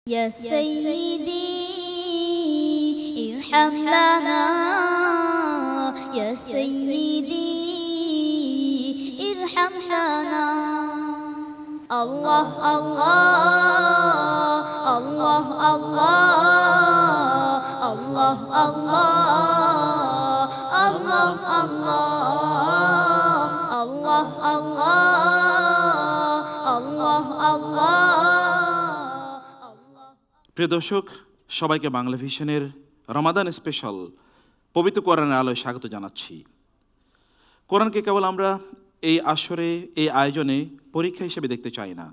يا سيدي ارحم لنا يا سيدي ارحم لنا الله الله الله الله الله الله الله الله الله الله الله। প্রিয় দর্শক, সবাইকে বাংলা ভিশনের রমাদান স্পেশাল পবিত্র কোরআনের আলোয় স্বাগত জানাচ্ছি। কোরআনকে কেবল আমরা এই আসরে, এই আয়োজনে পরীক্ষা হিসেবে দেখতে চাই না,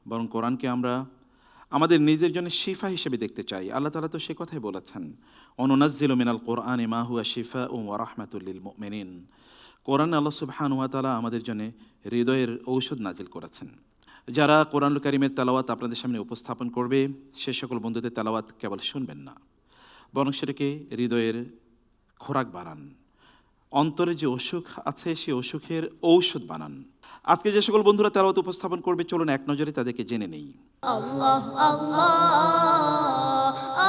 বরং কোরআনকে আমরা আমাদের নিজের জন্য শিফা হিসেবে দেখতে চাই। আল্লাহ তাআলা তো সে কথাই বলেছেন, অনুনাজ্জিলু মিনাল কোরআনি মা হুয়া শিফাউন ওয়া রাহমাতুল লিল মুমিনিন। কোরআনে আল্লাহ সুবহানাহু ওয়া তাআলা আমাদের জন্য হৃদয়ের ঔষধ নাজিল করেছেন। যারা কোরআনুল কারীমের তেলাওয়াত আপনাদের সামনে উপস্থাপন করবে, সে সকল বন্ধুদের তেলাওয়াত কেবল শুনবেন না, বরং সেটাকে হৃদয়ের খোরাক বানান, অন্তরে যে অসুখ আছে সেই অসুখের ঔষধ বানান। আজকে যে সকল বন্ধুরা তেলাওয়াত উপস্থাপন করবে, চলুন এক নজরে তাদেরকে জেনে নেই। আল্লাহ আল্লাহ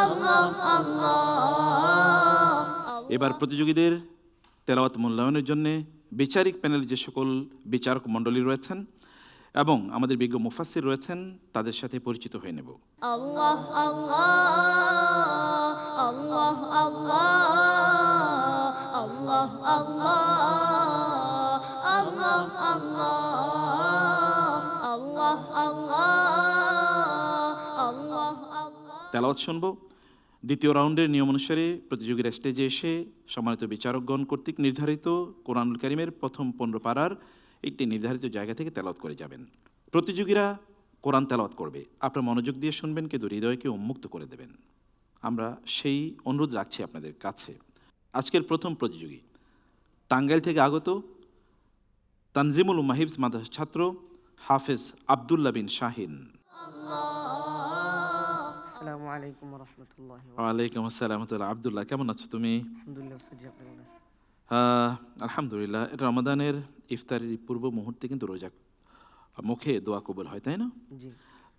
আল্লাহ আল্লাহ। এবার প্রতিযোগীদের তেলাওয়াত মূল্যায়নের জন্য বিচারিক প্যানেলে যে সকল বিচারক মণ্ডলী রয়েছেন এবং আমাদের বিজ্ঞ মুফাসসির রয়েছেন, তাদের সাথে পরিচিত হয়ে নেব। আল্লাহ আল্লাহ আল্লাহ আল্লাহ আল্লাহ আল্লাহ আল্লাহ আল্লাহ আল্লাহ আল্লাহ আল্লাহ। তেলাওয়াত শুনব। দ্বিতীয় রাউন্ডের নিয়ম অনুসারে প্রতিযোগীরা স্টেজে এসে সম্মানিত বিচারকগণ কর্তৃক নির্ধারিত কোরআনুল কারীমের প্রথম 15 পারার একটি নির্ধারিত জায়গা থেকে তেলাওয়াত করে যাবেন। প্রতিযোগীরা কোরআন তেলাওয়াত করবে, আপনারা মনোযোগ দিয়ে শুনবেন, কিন্তু হৃদয়কে উন্মুক্ত করে দেবেন। আমরা সেই অনুরোধ রাখছি আপনাদের কাছে। আজকের প্রথম প্রতিযোগী টাঙ্গাইল থেকে আগত তানজিমুল মাহিবস মাদ্রাসার ছাত্র হাফেজ আব্দুল্লাহ বিন শাহিন। আসসালামু আলাইকুম ওয়া রাহমাতুল্লাহি ওয়া ওয়ালাইকুম আসসালাম ওয়া রাহমাতুল্লাহ। আব্দুল্লাহ, কেমন আছো তুমি? আলহামদুলিল্লাহ স্যার, জি আপনি কেমন আছেন? আলহামদুলিল্লাহ। এটা রমাদানের ইফতারের পূর্ব মুহূর্তে কিন্তু রোজা মুখে দোয়া কবুল হয়, তাই না? জি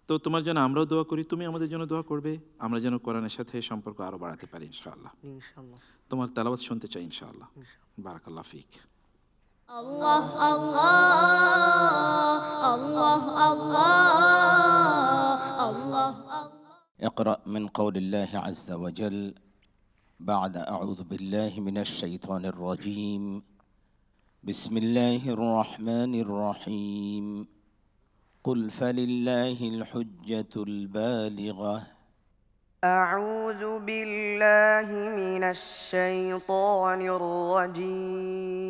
তো তোমার জন্য আমরাও দোয়া করি, তুমি আমাদের জন্য দোয়া করবে, আমরা যেন কোরআনের সাথে সম্পর্ক আরো বাড়াতে পারি ইনশাআল্লাহ। ইনশাআল্লাহ তোমার তেলাওয়াত শুনতে চাই ইনশাআল্লাহ। ইনশাআল্লাহ। বারাকাল্লাহ ফিক। আল্লাহ আল্লাহ আল্লাহ আল্লাহ আল্লাহ। اقرأ من قول الله عز وجل بعد أعوذ بالله من الشيطان الرجيم بسم الله الرحمن الرحيم قل فلله الحجة البالغة أعوذ بالله من الشيطان الرجيم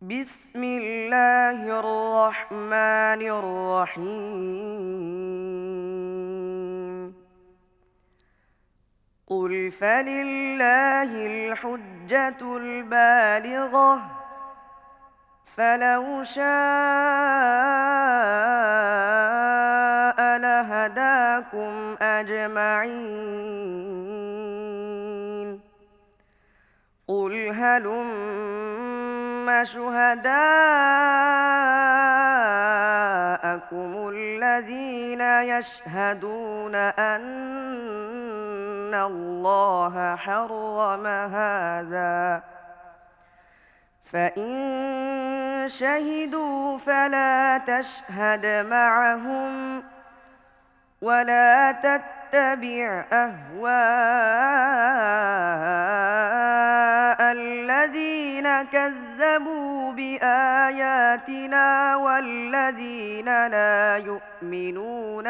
بسم الله الرحمن الرحيم قل فلله الحجة البالغة فلو شاء لهداكم أجمعين قل هلم شهداءكم الذين يشهدون أن الله حرم هذا فإن شهدوا فلا تشهد معهم ولا تتبع أهواء الذين كذبوا بآياتنا والذين لا يؤمنون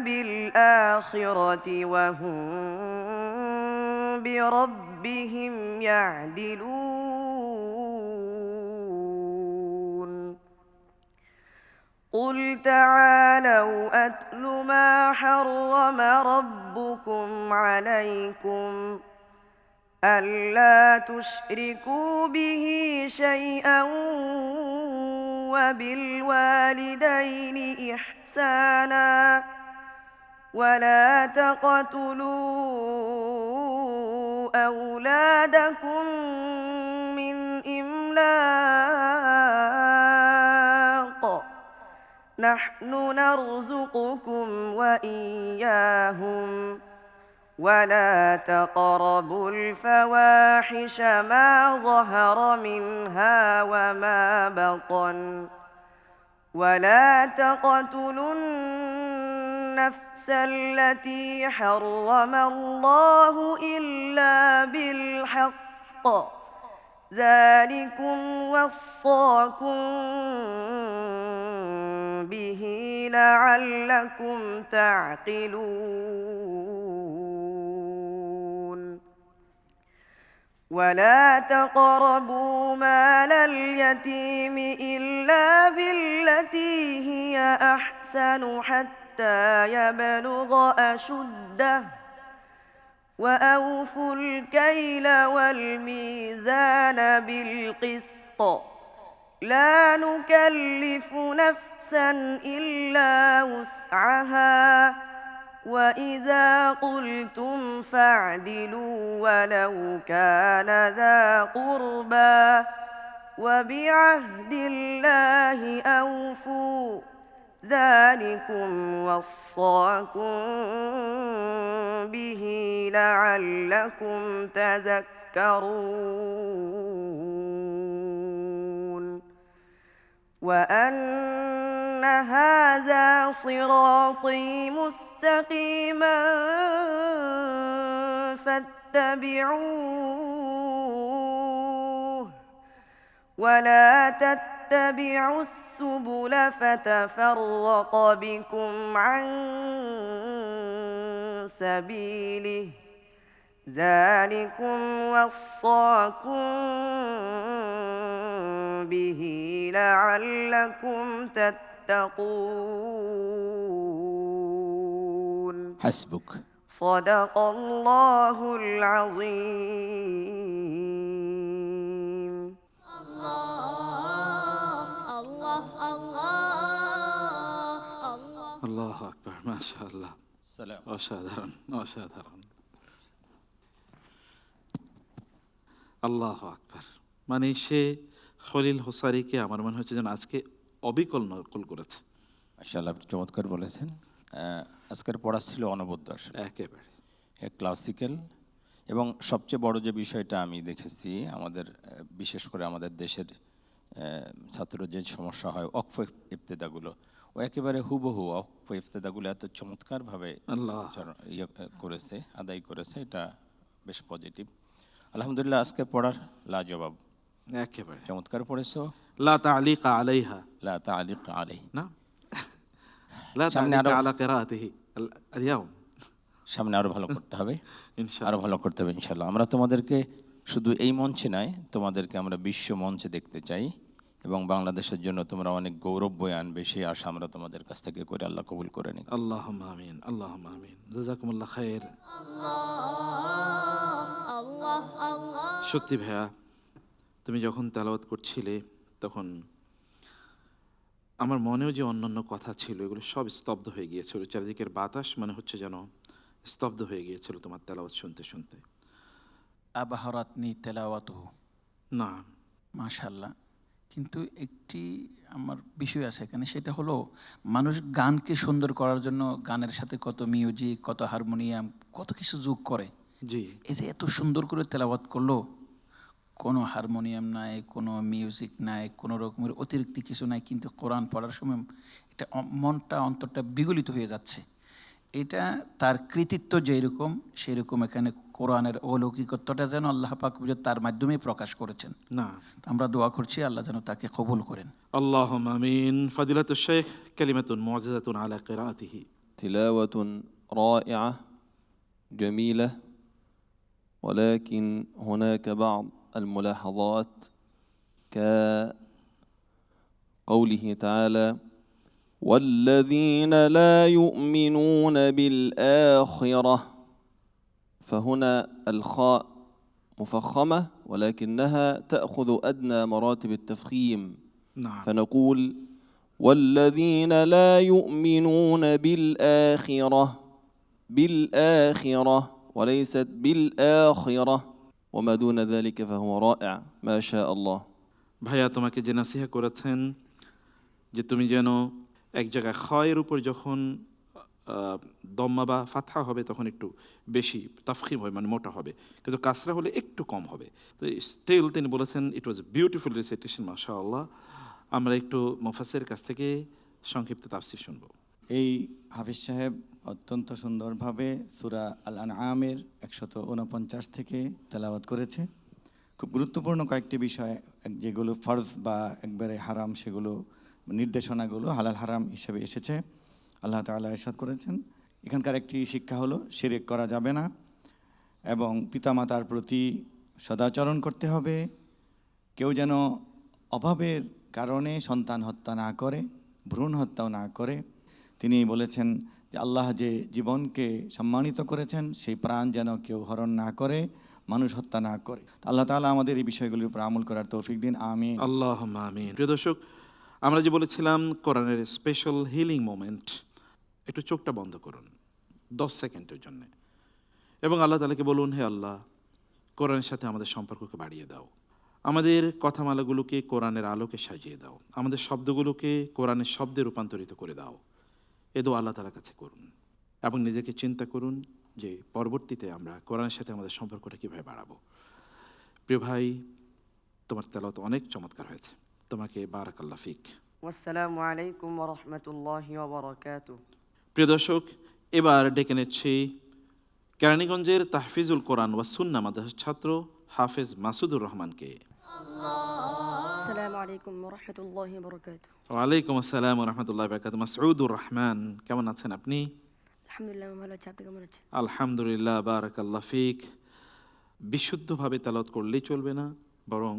بالآخرة وهم بربهم يعدلون قل تعالوا أتل ما حرم ربكم عليكم ألا تشركوا به شيئا وبالوالدين إحسانا ولا تقتلوا أولادكم من نحن نرزقكم وإياهم ولا تقربوا الفواحش ما ظهر منها وما بطن ولا تقتلوا النفس التي حرم الله إلا بالحق ذلكم وصاكم به لعلكم تعقلون ولا تقربوا مال اليتيم إلا بالتي هي أحسن حتى يبلغ أشده وأوفوا الكيل والميزان بالقسط لا نكلف نفسا إلا وسعها وإذا قلتم فاعدلوا ولو كان ذا قربى وبعهد الله أوفوا ذلكم وصاكم به لعلكم تذكرون وأن هذا صراطي مستقيما فاتبعوه ولا تتبعوا السبل فتفرق بكم عن سبيله ذلكم وصاكم به لعلكم تتقون حسبك. صدق الله العظيم. আল্লাহ আকবার, মাশাআল্লাহ, সালাম। অসাধারণ অসাধারণ। আল্লাহ আকবার। মানে সে খলিল হোসারিকে আমার মনে হচ্ছে যেন আজকে অবিকল নকল করেছে। মাশাআল্লাহ, আপনি চমৎকার বলেছেন। আজকের পড়া ছিল অনবদ্য, আসলে একেবারে ক্লাসিক্যাল। এবং সবচেয়ে বড় যে বিষয়টা আমি দেখেছি আমাদের, বিশেষ করে আমাদের দেশের ছাত্র যে সমস্যা হয় ওয়াকফ ইফতেদাগুলো, ও একেবারে হুবহু ওয়াকফ ইফতেদাগুলো এত চমৎকারভাবে আল্লাহ করেছে, আদায় করেছে, এটা বেশ পজিটিভ। আলহামদুলিল্লাহ, আজকে পড়ার লাজবাব, একেবারে চমৎকার পড়েছো। লা তালিকা আলাইহা, লা তালিক আলাইহি, না লা তালিকা আলা কিরাআতিহি আল-ইয়াউম। সামনে আরো ভালো করতে হবে, ইনশাআল্লাহ আরো ভালো করতে হবে ইনশাআল্লাহ। আমরা তোমাদেরকে শুধু এই মঞ্চে নয়, তোমাদেরকে আমরা বিশ্ব মঞ্চে দেখতে চাই এবং বাংলাদেশের জন্য তোমরা অনেক গৌরব বয়ে আনবে, সেই আশা আমরা তোমাদের কাছ থেকে করে। আল্লাহ কবুল করে নিন। আল্লাহুম্মা আমিন, আল্লাহুম্মা আমিন। জাযাকুমুল্লাহ খাইর। সত্যি ভাইয়া, তুমি যখন তেলাওয়াত করছিলে তখন আমার মনেও যে অন্যান্য কথা ছিল এগুলো সব স্তব্ধ হয়ে গিয়েছিল। চারিদিকের বাতাস মনে হচ্ছে যেন স্তব্ধ হয়ে গিয়েছিল তোমার তেলাওয়াত শুনতে শুনতে। আবাহরাতনি তেলাওয়াতুহু, না মাশাআল্লাহ। কিন্তু একটি আমার বিষয় আছে এখানে, সেটা হলো মানুষ গানকে সুন্দর করার জন্য গানের সাথে কত মিউজিক, কত হারমোনিয়াম, কত কিছু যোগ করে। জি, এই যে এত সুন্দর করে তেলাওয়াত করলো, কোনো হারমোনিয়াম নাই, কোনো মিউজিক নাই, কোনো রকমের অতিরিক্ত কিছু নাই, কিন্তু কোরআন পড়ার সময় এটা মনটা, অন্তরটা বিগলিত হয়ে যাচ্ছে। এটা তার কৃতিত্ব যেরকম, সেরকম এখানে কোরআনের অলৌকিকত্বটা যেন আল্লাহ পাক তার মাধ্যমেই প্রকাশ করেছেন। না, আমরা দোয়া করছি আল্লাহ যেন তাকে কবুল করেন। আল্লাহুম্মা আমিন। ফাদিলাতুশ শাইখ কালিমাতুন মুআজ্জাজাতুন আলা কিরাআতিহি। تلاوة رائعة جميلة، ولكن هناك بعض الملاحظات كقوله تعالى: والذين لا يؤمنون بالآخرة، فهنا الخاء مفخمة ولكنها تأخذ أدنى مراتب التفخيم، نعم، فنقول والذين لا يؤمنون بالآخرة، بالآخرة وليست بالآخرة، وما دون ذلك فهو رائع ما شاء الله. ভাইয়া তোমাকে যে নাসিহা করেছেন যে তুমি যেন এক জায়গায় খয়ের উপর যখন দম্মা বা ফাতহা হবে তখন একটু বেশি তাফখিম হয়, মানে মোটা হবে, কিন্তু কাসরা হলে একটু কম হবে। তো স্টিল তিনি বলেছেন ইট ওয়াজ বিউটিফুল রিসাইটেশন, মাশাআল্লাহ। আমরা একটু মুফাসসিরের কাছ থেকে সংক্ষিপ্ত তাফসীর শুনবো। এই হাফিজ সাহেব অত্যন্ত সুন্দরভাবে সূরা আল আনআমের 149 থেকে তেলাওয়াত করেছে। খুব গুরুত্বপূর্ণ কয়েকটি বিষয়, যেগুলো ফরজ বা একবারে হারাম, সেগুলো নির্দেশনাগুলো হালাল হারাম হিসেবে এসেছে। আল্লাহ তাআলা ইরশাদ করেছেন, এখানকার একটি শিক্ষা হলো শিরক করা যাবে না এবং পিতামাতার প্রতি সদাচরণ করতে হবে। কেউ যেন অভাবের কারণে সন্তান হত্যা না করে, ভ্রূণ হত্যাও না করে। তিনি বলেছেন যে আল্লাহ যে জীবনকে সম্মানিত করেছেন সেই প্রাণ যেন কেউ হরণ না করে, মানুষ হত্যা না করে। আল্লাহ তাআলা আমাদের এই বিষয়গুলির উপর আমল করার তৌফিক দিন, আমিন। আল্লাহুম্মা আমিন। প্রিয় দর্শক, আমরা যে বলেছিলাম কোরআনের স্পেশাল হিলিং মোমেন্ট, একটু চোখটা বন্ধ করুন 10 সেকেন্ডের জন্য এবং আল্লাহ তাআলাকে বলুন, হে আল্লাহ, কোরআনের সাথে আমাদের সম্পর্ককে বাড়িয়ে দাও, আমাদের কথামালাগুলোকে কোরআনের আলোকে সাজিয়ে দাও, আমাদের শব্দগুলোকে কোরআনের শব্দে রূপান্তরিত করে দাও। এ দোয়া আল্লাহ তাআলার কাছে করুন এবং নিজেকে চিন্তা করুন যে পরবর্তীতে আমরা কোরআনের সাথে আমাদের সম্পর্কটা কীভাবে বাড়াবো। প্রিয় ভাই, তোমার তেলাওয়াত অনেক চমৎকার হয়েছে, তোমাকে বারাকাল্লাহ ফিক। والسلام عليكم ورحمة الله وبركاته. প্রিয় দর্শক, এবার ডেকে নিচ্ছি কেরানীগঞ্জের তাহফিজুল কোরআন ওয়া সুন্নাহ মাদ্রাসার ছাত্র হাফেজ মাসুদুর রহমানকে। السلام عليكم ورحمة الله وبركاته. ওয়ালাইকুম আসসালাম ওয়া রাহমাতুল্লাহি ওয়া বারাকাতুহু। মাসউদুর রহমান, কেমন আছেন আপনি? الحمد لله ভালো আছি, আপনি কেমন আছেন? আলহামদুলিল্লাহ, বারাকাল্লাহ ফিক। বিশুদ্ধভাবে তেলাওয়াত করলেই চলবে না, বরং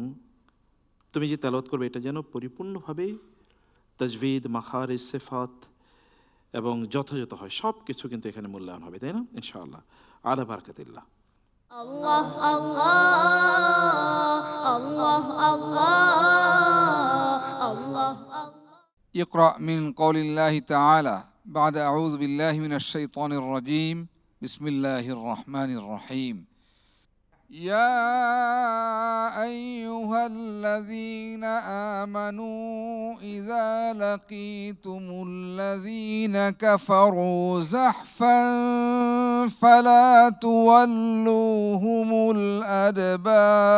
তুমি যে তেলাওয়াত করবে এটা যেন পরিপূর্ণভাবে তাজভিদ, মাখারিজ, সিফাত এবং যথাযথ হয়। সব কিছু কিন্তু এখানে মূল্যায়ন হবে, তাই না? ইনশাআল্লাহ। আলা বারাকাতিল্লাহ। আল্লাহ আল্লাহ আল্লাহ আল্লাহ আল্লাহ اقرأ من قول الله تعالى بعد أعوذ بالله من الشيطان الرجيم بسم الله الرحمن الرحيم يا أيها الذين آمنوا إذا لقيتم الذين كفروا زحفا فلا تولوهم الأدبار.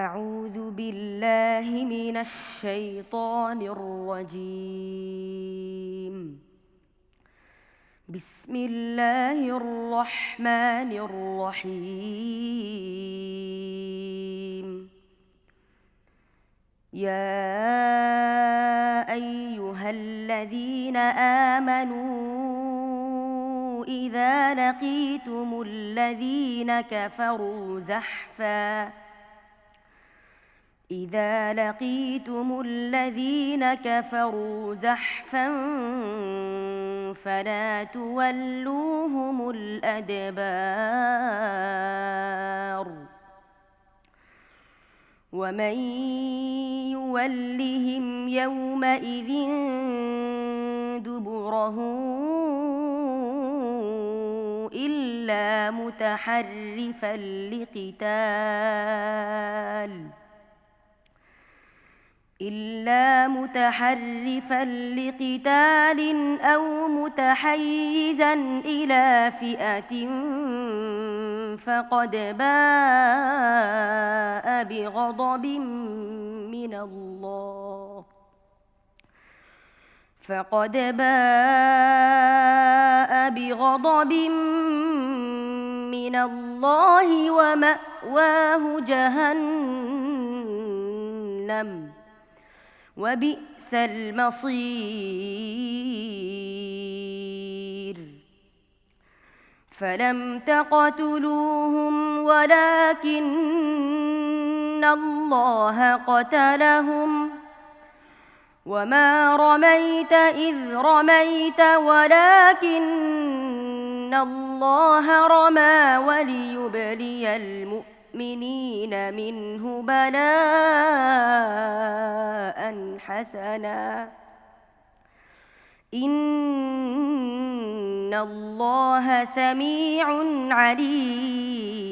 أعوذ بالله من الشيطان الرجيم. بسم الله الرحمن الرحيم. يا أيها الذين آمنوا إذا لقيتم الذين كفروا زحفا فلا تولوهم الأدبار. ومن يولهم يومئذ دبره إلا متحرفا لقتال أو متحيزا إلى فئة فقد باء بغضب من الله ومأواه جهنم وبئس المصير. فلم تقتلوهم ولكن الله قتلهم وما رميت إذ رميت ولكن الله رمى وليبلي المؤمنين منه بلاء حسنا إن الله سميع عليم.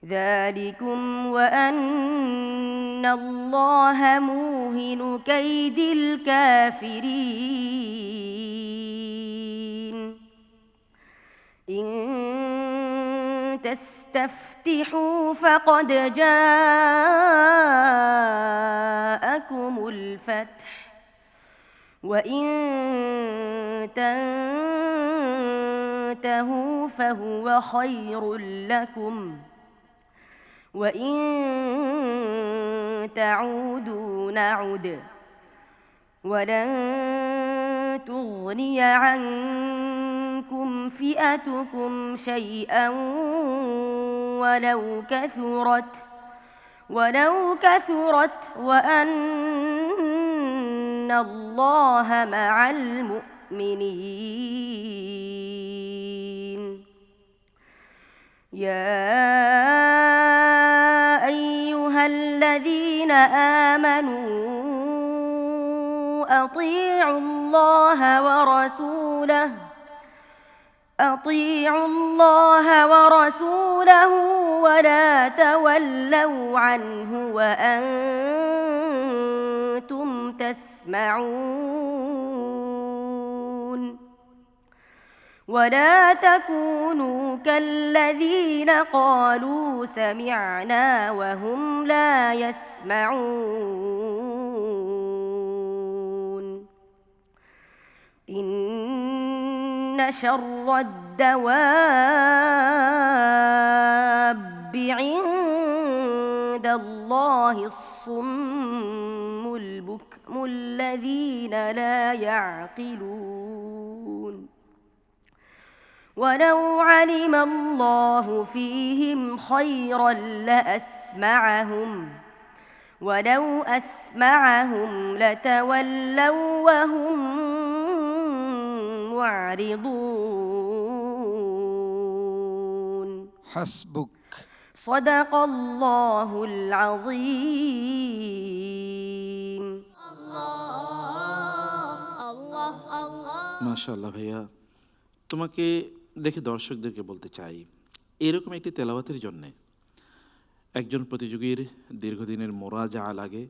ذلكم وأن الله موهن كيد الكافرين إن تستفتحوا فقد جاءكم الفتح وإن تنتهوا فهو خير لكم وإن تعودوا نعد ولن تغني عنكم فئتكم شيئا ولو كثرت وأن الله مع المؤمنين يا أيها الذين آمنوا أطيعوا الله ورسوله ولا تولوا عنه وأنتم تسمعون ولا تكونوا كالذين قالوا سمعنا وهم لا يسمعون إن شر الدواب عند الله الصم البكم الذين لا يعقلون ولو علم الله فيهم خيرا لأسمعهم ولو أسمعهم لتولوا وهم معرضون حسبك صدق الله العظيم الله الله মাশাআল্লাহ ভাইয়া, তোমাকে দেখে দর্শকদেরকে বলতে চাই, এরকম একটি তেলাওয়াতের জন্যে একজন প্রতিযোগীর দীর্ঘদিনের মোরাজা লাগে,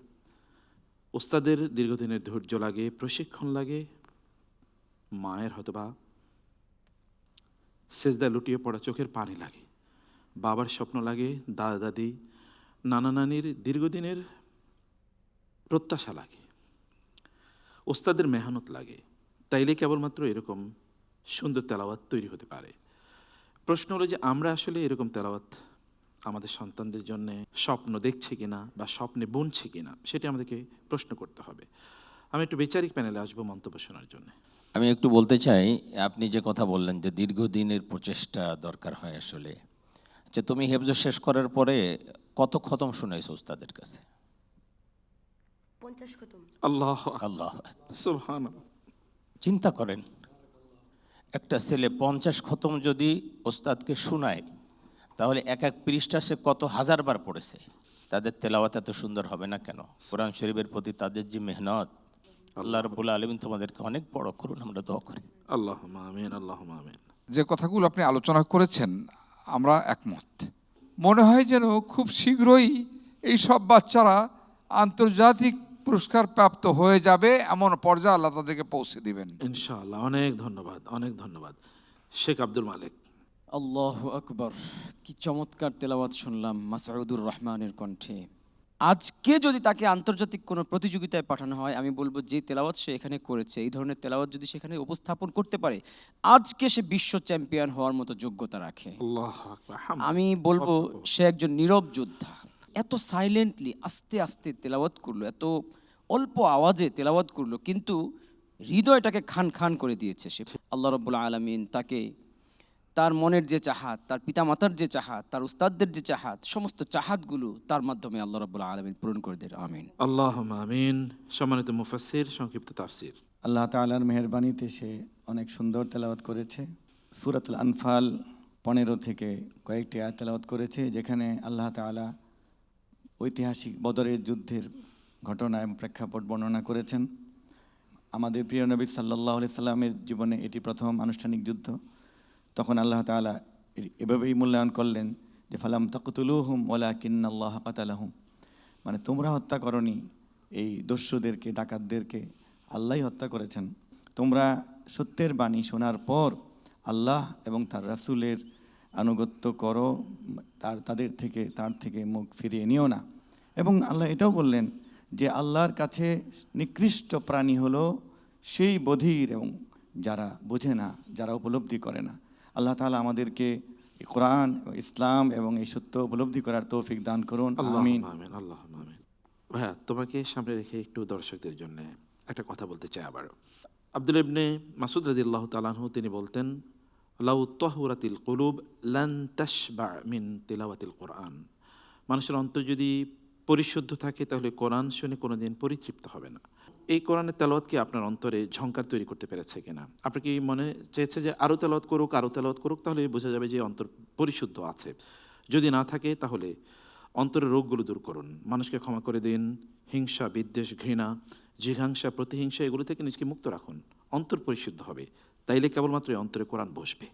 ওস্তাদের দীর্ঘদিনের ধৈর্য লাগে, প্রশিক্ষণ লাগে, মায়ের হয়তোবা সেজদা লুটিয়ে পড়া চোখের পানি লাগে, বাবার স্বপ্ন লাগে, দাদা দাদি নানা নানির দীর্ঘদিনের প্রত্যাশা লাগে, ওস্তাদের মেহনত লাগে, তাইলে কেবলমাত্র এরকম সুন্দর তেলাওয়াত তৈরি হতে পারে। প্রশ্ন হলো যে আমরা আসলে এরকম তেলাওয়াত আমাদের সন্তানদের জন্য স্বপ্ন দেখছি কিনা বা স্বপ্নে বুনছি কিনা, সেটি আমাদেরকে প্রশ্ন করতে হবে। আমি একটু বিচারিক প্যানেলে আসবো মন্তব্য শোনার জন্য। আমি একটু বলতে চাই, আপনি যে কথা বললেন যে দীর্ঘদিনের প্রচেষ্টা দরকার হয় আসলে। আচ্ছা, তুমি হেফজ শেষ করার পরে কত খতম শুনাইছো উস্তাদের কাছে? 50 খতম। আল্লাহ আল্লাহ, সুবহানাল্লাহ। চিন্তা করেন, একটা ছেলে 50 খতম যদি ওস্তাদকে শোনায়, তাহলে এক এক পৃষ্ঠা সে কত হাজার বার পড়েছে। তাদের তেলাওয়াত এত সুন্দর হবে না কেন? কোরআন শরীফের প্রতি তাদের যে মেহনত, আল্লাহ রাব্বুল আলামিন তোমাদেরকে অনেক বড় করুন, আমরা দোয়া করি। আল্লাহুম্মা আমিন, আল্লাহুম্মা আমিন। যে কথাগুলো আপনি আলোচনা করেছেন আমরা একমত। মনে হয় যেন খুব শীঘ্রই এই সব বাচ্চারা আন্তর্জাতিক পুরস্কার প্রাপ্ত হয়ে যাবে, এমন পর্যায়ে আল্লাহ তাদেরকে পৌঁছে দিবেন ইনশাআল্লাহ। অনেক ধন্যবাদ, অনেক ধন্যবাদ। শেখ আব্দুল মালিক। আল্লাহু আকবার, কি চমৎকার তেলাওয়াত শুনলাম মাসউদুর রহমানের কণ্ঠে। আজকে যদি তাকে আন্তর্জাতিক কোনো প্রতিযোগিতায় পাঠানো হয়, আমি বলবো যে তেলাওয়াত সে এখানে করেছে, এই ধরনের তেলাওয়াত যদি সেখানে উপস্থাপন করতে পারে, আজকে সে বিশ্ব চ্যাম্পিয়ন হওয়ার মতো যোগ্যতা রাখে। আল্লাহু আকবার। আমি বলবো সে একজন নীরব যোদ্ধা। এত সাইলেন্টলি আস্তে আস্তে তেলাওয়াত করলো, এত অল্প আওয়াজে তেলাওয়াত করলো, কিন্তু হৃদয়টাকে খান খান করে দিয়েছে সে। আল্লাহ রাব্বুল আলামিন তাকে তার মনের যে চাহাত, তার পিতামাতার যে চাহাত, তার উস্তাদদের যে চাহাত, সমস্ত চাহাতগুলো তার মাধ্যমে আল্লাহ রাব্বুল আলামিন পূরণ করে দেন। আমিন। আল্লাহুম্মা আমিন। সম্মানিত মুফাসসির, সংক্ষিপ্ত তাফসীর। আল্লাহ তাআলার মেহেরবানিতে সে অনেক সুন্দর তেলাওয়াত করেছে। সূরাতুল আনফাল 15 থেকে কয়েকটি আয়াত তেলাওয়াত করেছে, যেখানে আল্লাহ তাআলা ঐতিহাসিক বদরের যুদ্ধের ঘটনা এবং প্রেক্ষাপট বর্ণনা করেছেন। আমাদের প্রিয় নবী সাল্লাল্লাহু আলাইহি সাল্লামের জীবনে এটি প্রথম আনুষ্ঠানিক যুদ্ধ। তখন আল্লাহ তাআলা এভাবেই মূল্যায়ন করলেন যে ফালাম তাকতুলুহুম ওয়ালাকিন্নাল্লাহ কাতালাহুম, মানে তোমরা হত্যা করনি, এই দস্যুদেরকে, ডাকাতদেরকে আল্লাহই হত্যা করেছেন। তোমরা সত্যের বাণী শোনার পর আল্লাহ এবং তার রাসূলের আনুগত্য করো, তার থেকে মুখ ফিরিয়ে নিও না। এবং আল্লাহ এটাও বললেন যে আল্লাহর কাছে নিকৃষ্ট প্রাণী হলো সেই বধির এবং যারা বোঝে না, যারা উপলব্ধি করে না। আল্লাহ তাআলা আমাদেরকে এই কোরআন, ইসলাম এবং এই সত্য উপলব্ধি করার তৌফিক দান করুন, আমিন। আমিন, আল্লাহ আমিন। ভাইয়া, তোমাকে সামনে রেখে একটু দর্শকদের জন্য একটা কথা বলতে চাই আবারও। আব্দুল্লাহ ইবনে মাসউদ রাদিয়াল্লাহু তাআলা আনহু তিনি বলতেন, লাউ তাহুরাতিল কুলুব লান তাশবা মিন তিলাওয়াতিল কোরআন। মানুষের অন্তর যদি পরিশুদ্ধ থাকে তাহলে কোরআন শুনে কোনোদিন পরিতৃপ্ত হবে না। এই কোরআনের তেলাওয়াত কি আপনার অন্তরে ঝংকার তৈরি করতে পেরেছে কিনা? আপনি কি মনে চেয়েছে যে আরও তেলাওয়াত করুক, তাহলে বোঝা যাবে যে অন্তর পরিশুদ্ধ আছে? যদি না থাকে তাহলে অন্তরের রোগগুলো দূর করুন, মানুষকে ক্ষমা করে দিন, হিংসা, বিদ্বেষ, ঘৃণা, জিঘাংসা, প্রতিহিংসা এগুলো থেকে নিজেকে মুক্ত রাখুন, অন্তর পরিশুদ্ধ হবে। তাইলে কেবলমাত্র এই অন্তরে কোরআন বসবে।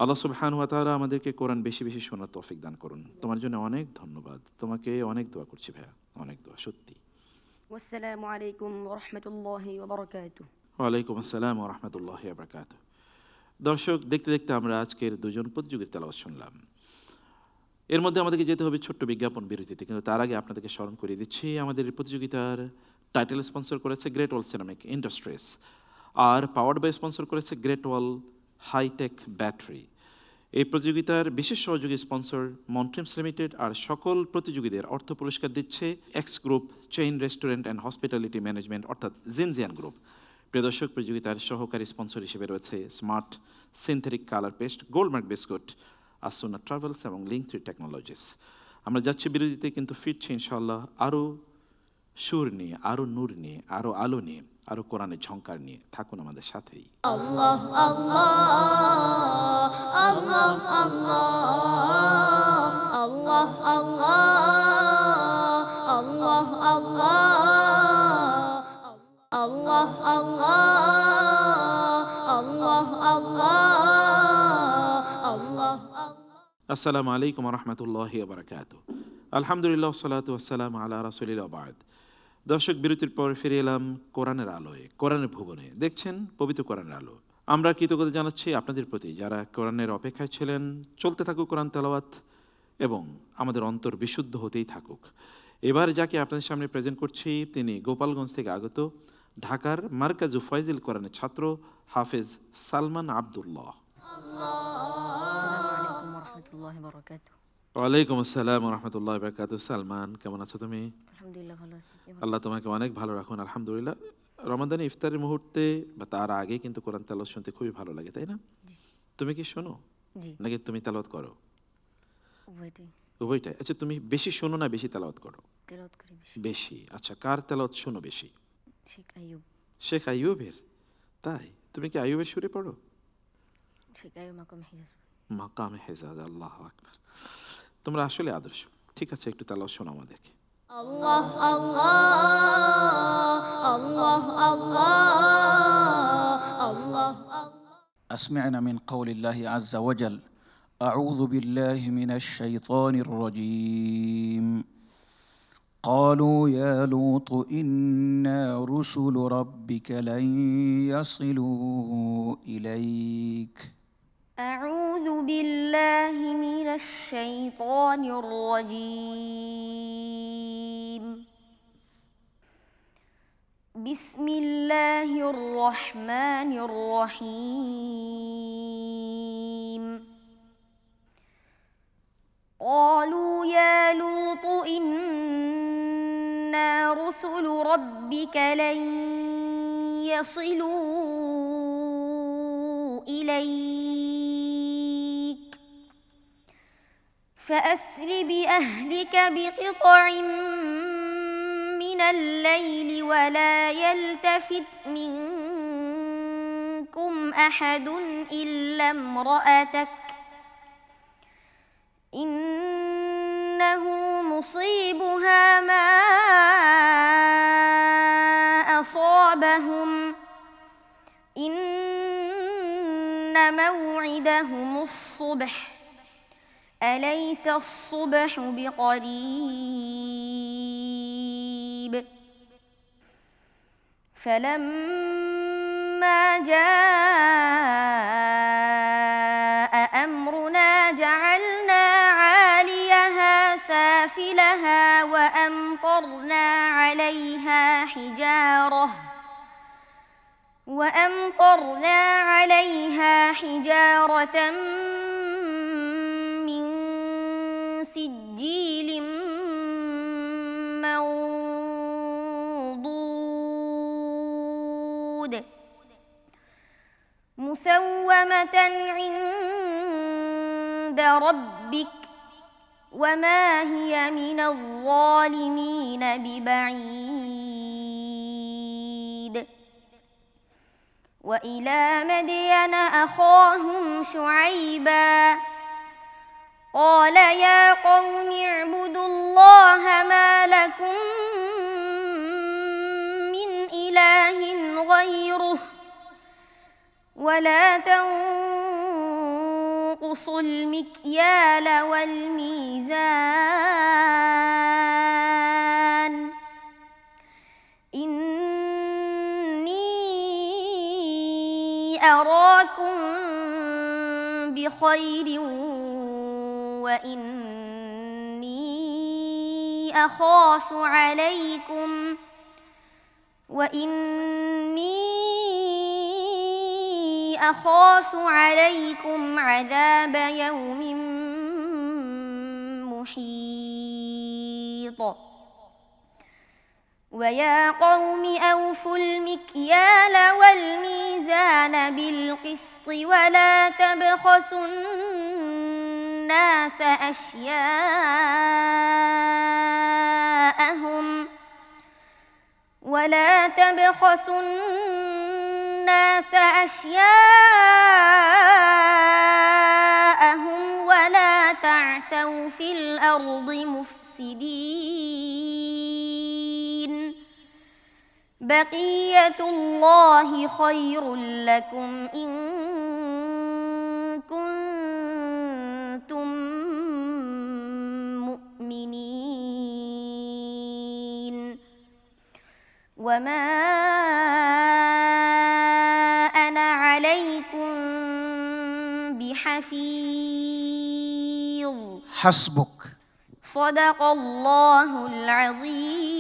আল্লাহ সুবহানাহু ওয়া তাআলা আমাদেরকে কোরআন বেশি বেশি শোনার তৌফিক দান করুন। তোমার জন্য অনেক ধন্যবাদ, তোমাকে অনেক দোয়া করছি ভাইয়া, অনেক দোয়া সত্যি। والسلام عليكم ورحمة الله وبركاته. ওয়ালাইকুম আসসালাম ওয়া রাহমাতুল্লাহি ওয়া বারাকাতুহু। দর্শক, দেখতে দেখতে আমরা আজকের দুজন প্রতিযোগীর তেলাওয়াত শুনলাম। এর মধ্যে আমাদেরকে যেতে হবে ছোট্ট বিজ্ঞাপন বিরতিতে, কিন্তু তার আগে আপনাদেরকে স্মরণ করিয়ে দিচ্ছি আমাদের এই প্রতিযোগিতার টাইটেল স্পন্সর করেছে গ্রেট ওয়াল সিরামিক ইন্ডাস্ট্রিজ, আর পাওয়ার্ড বাই স্পন্সর করেছে গ্রেট ওয়াল হাইটেক ব্যাটারি। এই প্রতিযোগিতার বিশেষ সহযোগী স্পন্সর মন্ট্রিমস লিমিটেড, আর সকল প্রতিযোগীদের অর্থ পুরস্কার দিচ্ছে x group chain restaurant and hospitality management অর্থাৎ জিনজিয়ান গ্রুপ। প্রিয় দর্শক, প্রতিযোগিতার সহকারী স্পন্সর হিসেবে রয়েছে smart synthetic colour paste, Goldmark biscuit, Asanna travels এবং লিঙ্ক3 টেকনোলজিস। আমরা যাচ্ছি বিরতিতে, কিন্তু ফিরছি ইনশাআল্লাহ আরও সুর নিয়ে, আরও নূর নিয়ে, আরও আলো নিয়ে, আরও কোরআনের ঝংকার নিয়ে। থাকুন আমাদের সাথেই। আল্লাহ আল্লাহ আল্লাহ আল্লাহ আল্লাহ আল্লাহ আল্লাহ আল্লাহ আল্লাহ। আসসালামু আলাইকুম ওয়া রাহমাতুল্লাহি ওয়া বারাকাতুহু। আলহামদুলিল্লাহ ওয়াসসালাতু ওয়াসসালামু আলা রাসূলিল্লাহ বা'দ। দর্শক, বিরতির পর ফিরে এলাম কোরআনের আলোয়, কোরআনের ভুবনে। দেখছেন পবিত্র কোরআনের আলো। আমরা কৃতজ্ঞতা জানাচ্ছি আপনাদের প্রতি যারা কোরআনের অপেক্ষায় ছিলেন। চলতে থাকুক কোরআন তেলাওয়াত এবং আমাদের অন্তর বিশুদ্ধ হতেই থাকুক। এবার যাকে আপনাদের সামনে প্রেজেন্ট করছি তিনি গোপালগঞ্জ থেকে আগত ঢাকার মার্কাজু ফয়জিল কোরআনের ছাত্র হাফেজ সালমান আব্দুল্লাহ। السلام عليكم ورحمة الله وبركاته. ওয়ালাইকুম আসসালাম ওয়া রাহমাতুল্লাহি ওয়া বারাকাতুহু। সালমান, কেমন আছো তুমি? الحمد لله ভালো আছি। আল্লাহ তোমাকে অনেক ভালো রাখুন, আলহামদুলিল্লাহ। রমাদানে ইফতারের মুহূর্তে বা তার আগে কিন্তু কোরআন তেলাওয়াত শুনতে খুবই ভালো লাগে, তাই না? তুমি কি শোনো জি, নাকি তুমি তেলাওয়াত করো? উভয়টাই উভয়টাই। আচ্ছা, তুমি বেশি শোনো না বেশি তেলাওয়াত করো? তেলাওয়াত করি বেশি। বেশি। আচ্ছা, কার তেলাওয়াত শোনো বেশি? শেখ আইয়ুব। শেখ আইয়ুবের? তাই? তুমি কি আইয়ুবের সুরে পড়ো? শেখ আইয়ুব মাকাম হিজাজ। মাকামে হেজাজ, আল্লাহু আকবার। তোমরা আসলে আদর্শ। ঠিক আছে, একটু তেলাওয়াত শোনো আমাদেরকে। আল্লাহ আল্লাহ আল্লাহ আল্লাহ আল্লাহ। أسمعنا من قول الله عز وجل أعوذ بالله من الشيطان الرجيم قالوا يا لوط إنا رسل ربك لن يصلوا إليك أعوذ بالله من الشيطان الرجيم بسم الله الرحمن الرحيم قالوا يا لوط إنا رسل ربك لن يصلوا إليك فأسر بأهلك بقطع من الليل ولا يلتفت منكم أحد إلا امرأتك إنه مصيبها ما أصابهم إن موعدهم الصبح أليس الصبح بقريب فلما جاء أمرنا جعلنا عاليها سافلها وأمطرنا عليها حجارة من سجيل منضود مسومة عند ربك وما هي من الظالمين ببعيد وإلى مدين أخاهم شعيبا قال يا قوم اعبدوا الله ما لكم من إله غيره ولا تنقصوا المكيال والميزان أراكم بخير وإني أخاف عليكم عذاب يوم محيط ويا قوم أوفوا المكيال والميزان بالقسط ولا تبخسوا الناس أشياءهم ولا تعثوا في الأرض مفسدين بقية الله خير لكم إن كنتم مؤمنين وما أنا عليكم بحفيظ حسبك صدق الله العظيم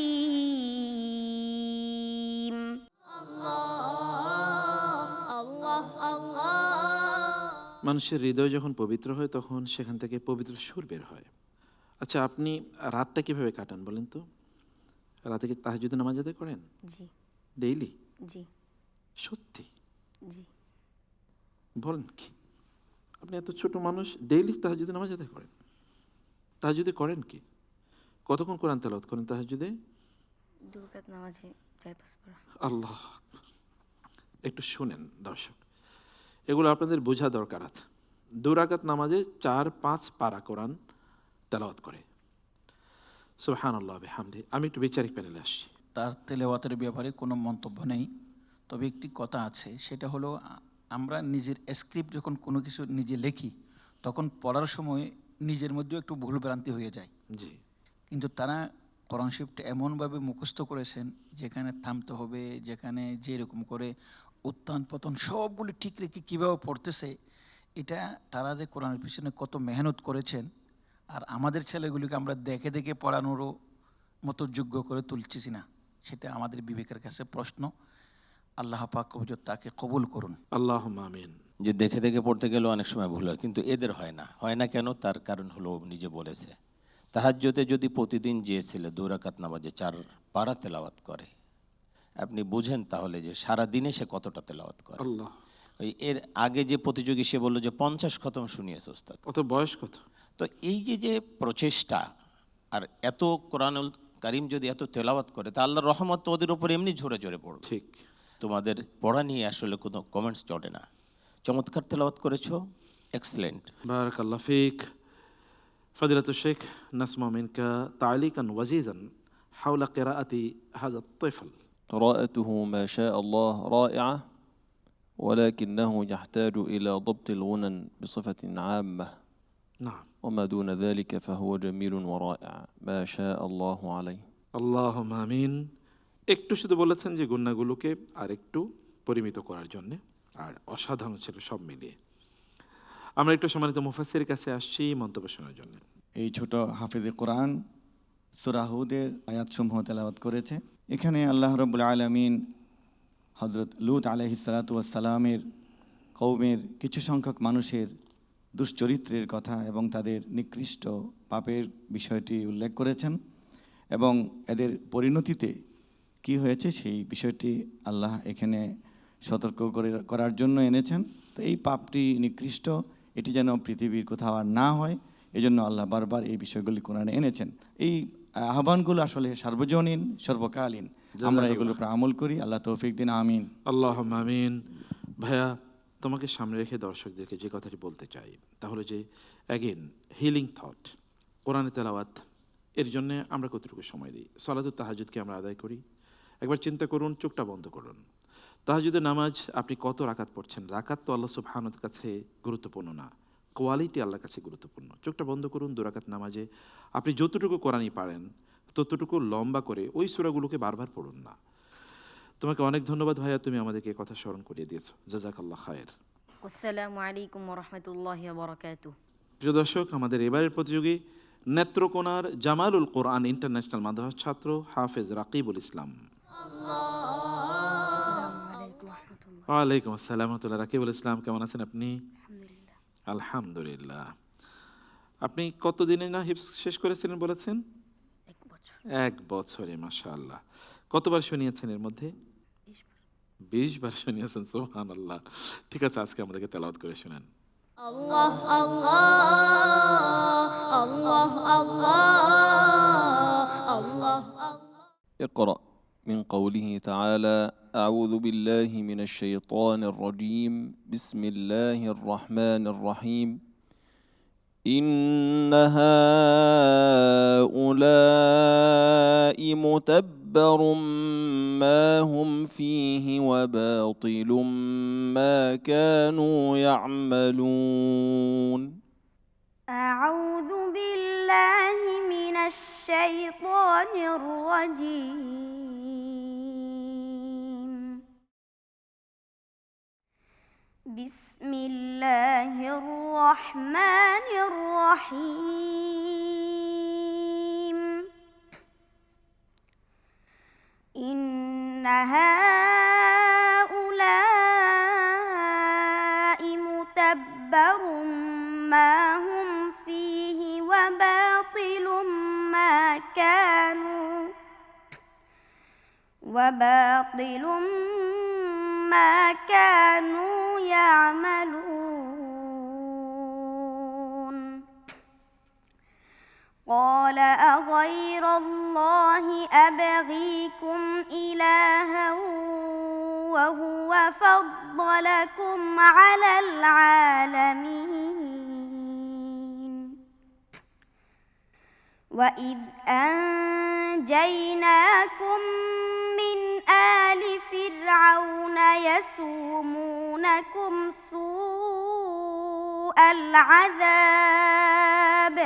الله الله মানুষের হৃদয় যখন পবিত্র হয় তখন সেখান থেকে পবিত্র সুর বের হয়। আচ্ছা, আপনি রাতটা কিভাবে কাটান বলেন তো? রাতে কি তাহাজ্জুদের নামাজ আদায় করেন? জি ডেইলি? জি সত্যি জি বলেন কি? আপনি এত ছোট মানুষ, ডেইলি তাহাজ্জুদের নামাজ আদায় করেন? তাহাজ্জুদে করেন কি? কতক্ষণ কোরআন তেলাওয়াত করেন তাহাজ্জুদে? 2 রাকাত নামাজে 4-5 পারা। আল্লাহ, একটু শুনেন দর্শক, এগুলো আপনাদের বোঝা দরকার আছে। 2 রাকাত নামাজে 4-5 পারা কোরআন তেলাওয়াত করে। সুবহানাল্লাহ বিহামদি। আমি একটু বিচারিক প্যানেলে আসছি। তার তেলাওয়াতের ব্যাপারে কোনো মন্তব্য নেই, তবে একটি কথা আছে, সেটা হলো আমরা নিজের স্ক্রিপ্ট যখন কোনো কিছু নিজে লিখি তখন পড়ার সময় নিজের মধ্যেও একটু ভুল ভ্রান্তি হয়ে যায়। জি, কিন্তু তারা কোরআন শরীফটা এমনভাবে মুখস্থ করেছেন যেখানে থামতে হবে, যেখানে যেরকম করে উত্থান পতন সবগুলো ঠিক রেখে কীভাবে পড়তেছে, এটা তারা যে কোরআনের পিছনে কত মেহনত করেছেন। আর আমাদের ছেলেগুলিকে আমরা দেখে দেখে পড়ানোরও মতো যোগ্য করে তুলছি না, সেটা আমাদের বিবেকের কাছে প্রশ্ন। আল্লাহ পাক তাকে কবুল করুন। আল্লাহুম্মা আমিন। যে দেখে দেখে পড়তে গেলেও অনেক সময় ভুল হয়, কিন্তু এদের হয় না। হয় না কেন? তার কারণ হলো নিজে বলেছে, তাহাজ্জুদে যদি প্রতিদিন যে ছেলে 2 রাকাত নামাজে 4 পারা তেলাওয়াত করে, আপনি বুঝেন তাহলে যে সারা দিনে সে কতটা তেলাওয়াত করে। আল্লাহ, ওই এর আগে যে প্রতিযোগী সে বললো যে 50 খতম শুনিয়েছে ওস্তাদ। কত বয়স কত? তো এই যে প্রচেষ্টা, আর এত কোরআনুল কারীম যদি এত তেলাওয়াত করে, তা আল্লাহর রহমত তো ওদের উপর এমনি ঝরে ঝরে পড়বে। ঠিক। তোমাদের পড়া নিয়ে আসলে কোনো কমেন্টস চলে না। চমৎকার তেলাওয়াত করেছো, এক্সেলেন্ট। বারাকাল্লাহ ফিক। فضيلة الشيخ نسمع منك تعليقا وجيزا حول قراءة هذا الطفل. قراءته ما شاء الله رائعة، ولكنه يحتاج إلى ضبط الغنن بصفة عامة. نعم. وما دون ذلك فهو جميل ورائع، ما شاء الله عليه. اللهم آمين. একটু শুধু বলেছেন যে গুণাগুলোকে আর একটু পরিমিত করার জন্য, আর অসাধারণ ছিল সব মিলিয়ে। আমরা একটু সম্মানিত মুফাসসিরের কাছে আসছি মন্তব্য শোনার জন্য। এই ছোট হাফিজে কোরআন সূরা হুদের আয়াতসমূহ তেলাওয়াত করেছে। এখানে আল্লাহ রাব্বুল আলামিন হযরত লূত আলাইহিস সালাতু ওয়াস সালামের কওমের কিছু সংখ্যক মানুষের দুশ্চরিত্রের কথা এবং তাদের নিকৃষ্ট পাপের বিষয়টি উল্লেখ করেছেন, এবং এদের পরিণতিতে কি হয়েছে সেই বিষয়টি আল্লাহ এখানে সতর্ক করার জন্য এনেছেন। তো এই পাপটি নিকৃষ্ট, এটি যেন পৃথিবীর কোথাও আর না হয়, এজন্য আল্লাহ বারবার এই বিষয়গুলি কোরআনে এনেছেন। এই আহ্বানগুলো আসলে সার্বজনীন, সর্বকালীন, আমরা এগুলোর উপর আমল করি। আল্লাহ তৌফিক দিন, আমিন। আল্লাহুম্মা আমিন। ভাইয়া, তোমাকে সামনে রেখে দর্শকদেরকে যে কথাটি বলতে চাই তাহলে যে অ্যাগেন হিলিং থট, কোরআনে তেলাওয়াত, এর জন্য আমরা কতটুকু সময় দিই? সালাতুত তাহাজ্জুদকে আমরা আদায় করি। একবার চিন্তা করুন, চোখটা বন্ধ করুন। তাহাজ্জুদের নামাজ আপনি কত রাকাত পড়ছেন? রাকাত তো আল্লাহ সুবহানাহু ওয়া তাআলার কাছে গুরুত্বপূর্ণ না, কোয়ালিটি আল্লাহর কাছে গুরুত্বপূর্ণ। চোখটা বন্ধ করুন, 2 রাকাত নামাজে আপনি যতটুকু কোরআনই পারেন ততটুকু লম্বা করে ওই সূরাগুলোকে বারবার পড়ুন না। তোমাকে অনেক ধন্যবাদ ভাইয়া, তুমি আমাদেরকে কথা স্মরণ করিয়ে দিয়েছো। জাযাকাল্লাহ খায়ের। আসসালামু আলাইকুম ওয়া রাহমাতুল্লাহি ওয়া বারাকাতুহু। প্রিয় দর্শক, আমাদের এবারের প্রতিযোগী নেত্রকোনার জামালুল কোরআন ইন্টারন্যাশনাল মাদ্রাসার ছাত্র হাফেজ রাকিবুল ইসলাম। ওয়ালাইকুম আসসালাম ওয়া রাহমাতুল্লাহ। রাকিবুল ইসলাম, কেমন আছেন আপনি? আলহামদুলিল্লাহ। আপনি কতদিনে না হিফজ শেষ করেছিলেন বলেছেন? 1 বছরে, মাশাআল্লাহ। কতবার শুনিয়েছেন এর মধ্যে? 20 বার শুনিয়েছেন, সুবহানাল্লাহ। ঠিক আছে, আজকে আমাদেরকে তেলাওয়াত করে শোনান। আল্লাহ আল্লাহ আল্লাহ আল্লাহ আল্লাহ। اقرأ من قوله تعالى أعوذ بالله من الشيطان الرجيم بسم الله الرحمن الرحيم إن هؤلاء متبر ما هم فيه وباطل ما كانوا يعملون. أعوذ بالله من الشيطان الرجيم بسم الله الرحمن الرحيم إن هؤلاء متبر ما هم فيه وباطل ما كانوا يعملون. قال أغير الله أبغيكم إلها وهو فضلكم على العالمين. وإذ أنجيناكم من آل فرعون يسومونكم سوء العذاب